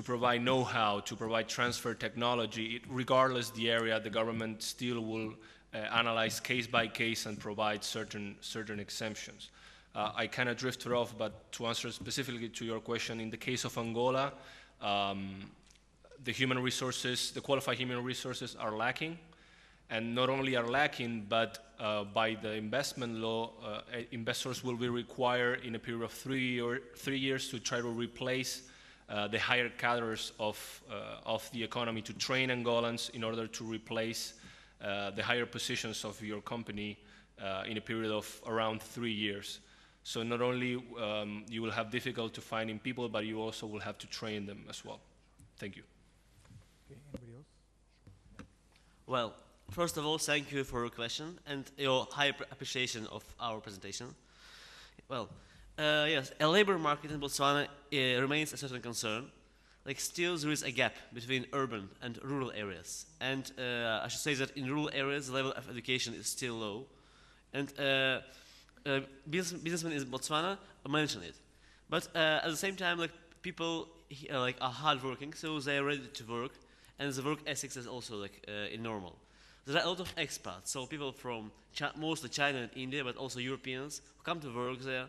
provide know-how, to provide transfer technology, regardless the area, the government still will analyze case by case and provide certain exemptions. I kind of drifted off, but to answer specifically to your question, in the case of Angola, the qualified human resources are lacking, and not only are lacking, but by the investment law, investors will be required in a period of 3 years to try to replace the higher cadres of the economy, to train Angolans in order to replace the higher positions of your company in a period of around 3 years. So not only you will have difficulty finding people, but you also will have to train them as well. Thank you. Okay, anybody else? Well, first of all, thank you for your question and your high appreciation of our presentation. Well, yes, a labor market in Botswana remains a certain concern. Like, still there is a gap between urban and rural areas. And I should say that in rural areas, the level of education is still low. And businessmen in Botswana mention it. But at the same time, like, people are hardworking, so they are ready to work, and the work ethics is also normal. There are a lot of expats, so people from mostly China and India, but also Europeans who come to work there.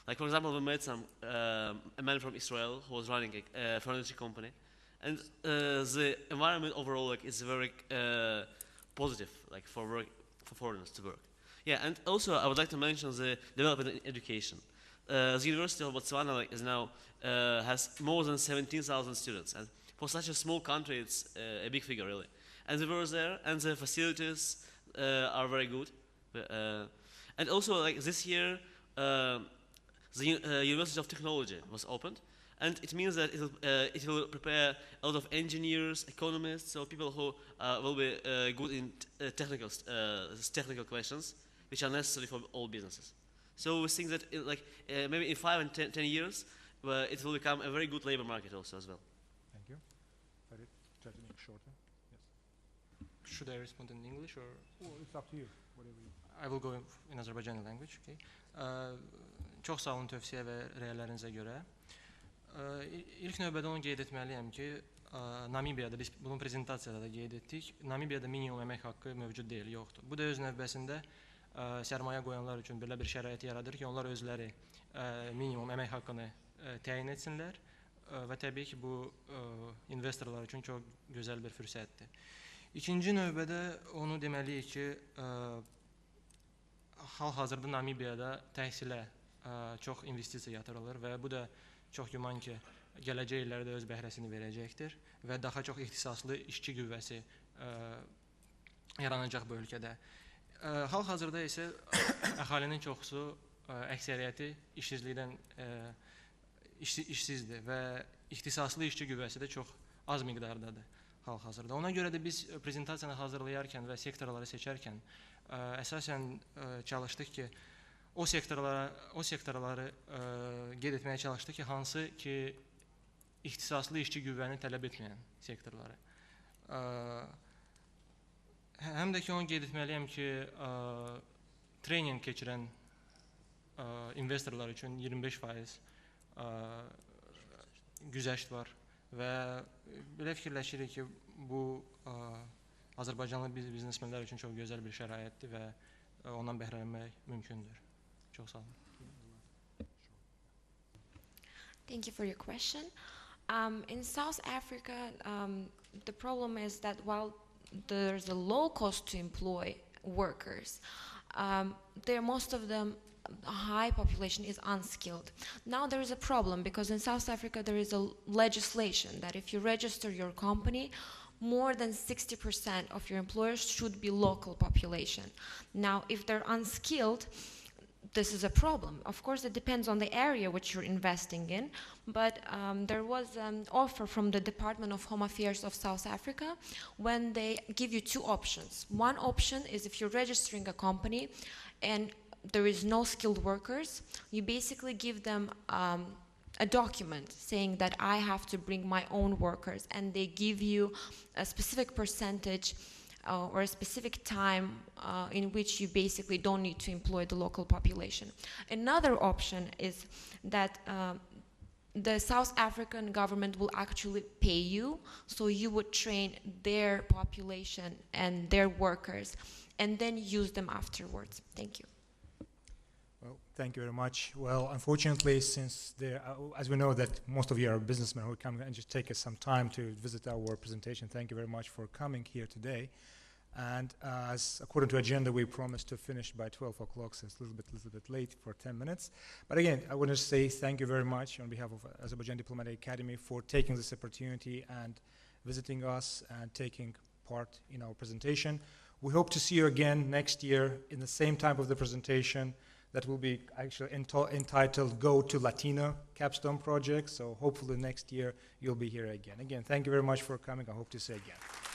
Like, for example, we met a man from Israel who was running a furniture company, and the environment overall is very positive, for foreigners to work. Yeah, and also I would like to mention the development in education. The University of Botswana is now has more than 17,000 students, and for such a small country, it's a big figure, really. And we were there, and the facilities are very good. And also, like, this year, the University of Technology was opened, and it means that it will prepare a lot of engineers, economists, so people who will be good in technical questions, which are necessary for all businesses. So we think that maybe in 5 and 10 years, it will become a very good labor market also as well. Thank you. Try to make it shorter. Yes. should I respond in English or? Well, it's up to you. Whatever you. I will go in Azerbaijani language. Okay. Çox sağ olun tövsiyə və rəyələrinizə görə. İlk növbədə onu qeyd etməliyəm ki, Namibiyada, biz bunun prezentasiyada da qeyd etdik, Namibiyada minimum əmək haqqı mövcud deyil, yoxdur. Bu da öz növbəsində sərmayə qoyanlar üçün belə bir şərait yaradır ki, onlar özləri minimum əmək haqqını təyin etsinlər və təbii ki, bu investorlar üçün çox gözəl bir fürsətdir. İkinci növbədə onu deməliyik ki, hal-hazırda Namibiyada təhsilə çox investisiya yatırılır və bu da çox güman ki, gələcək illərdə öz bəhrəsini verəcəkdir və daha çox ixtisaslı işçi qüvvəsi yaranacaq bu ölkədə. Hal-hazırda isə əhalinin çoxusu, əksəriyyəti işsizlikdən işsizdir və ixtisaslı işçi qüvvəsi də çox az miqdardadır hal-hazırda. Ona görə də biz prezentasiyanı hazırlayarkən və sektorları seçərkən əsasən çalışdıq ki, o sektorları qeyd etməyə çalışdıq ki, hansı ki ixtisaslı işçi qüvvəni tələb etməyən sektorları. Həm də ki, onu qeyd etməliyəm ki, trening keçirən investorlar üçün 25% güzəşt var və belə fikirləşirik ki, bu Azərbaycanlı biznesmenlər üçün çox gözəl bir şəraitdir və ondan bəhrələnmək mümkündür. Çox sağ olun. Thank you for your question. In South Africa, the problem is that while there's a low cost to employ workers, most of them, a high population is unskilled. Now there is a problem because in South Africa there is a legislation that if you register your company, more than 60% of your employers should be local population. Now, if they're unskilled, this is a problem. Of course, it depends on the area which you're investing in, but there was an offer from the Department of Home Affairs of South Africa when they give you two options. One option is if you're registering a company and there is no skilled workers, you basically give them a document saying that I have to bring my own workers, and they give you a specific percentage or a specific time in which you basically don't need to employ the local population. Another option is that the South African government will actually pay you, so you would train their population and their workers and then use them afterwards. Thank you. Well, thank you very much. Well, unfortunately, since as we know that most of you are businessmen who come and just take us some time to visit our presentation, thank you very much for coming here today. And as according to agenda, we promised to finish by 12 o'clock, so it's a little bit late for 10 minutes. But again, I want to say thank you very much on behalf of Azerbaijan Diplomatic Academy for taking this opportunity and visiting us and taking part in our presentation. We hope to see you again next year in the same type of the presentation that will be actually entitled Go to Latino Capstone Project. So hopefully next year you'll be here again. Again, thank you very much for coming. I hope to see you again.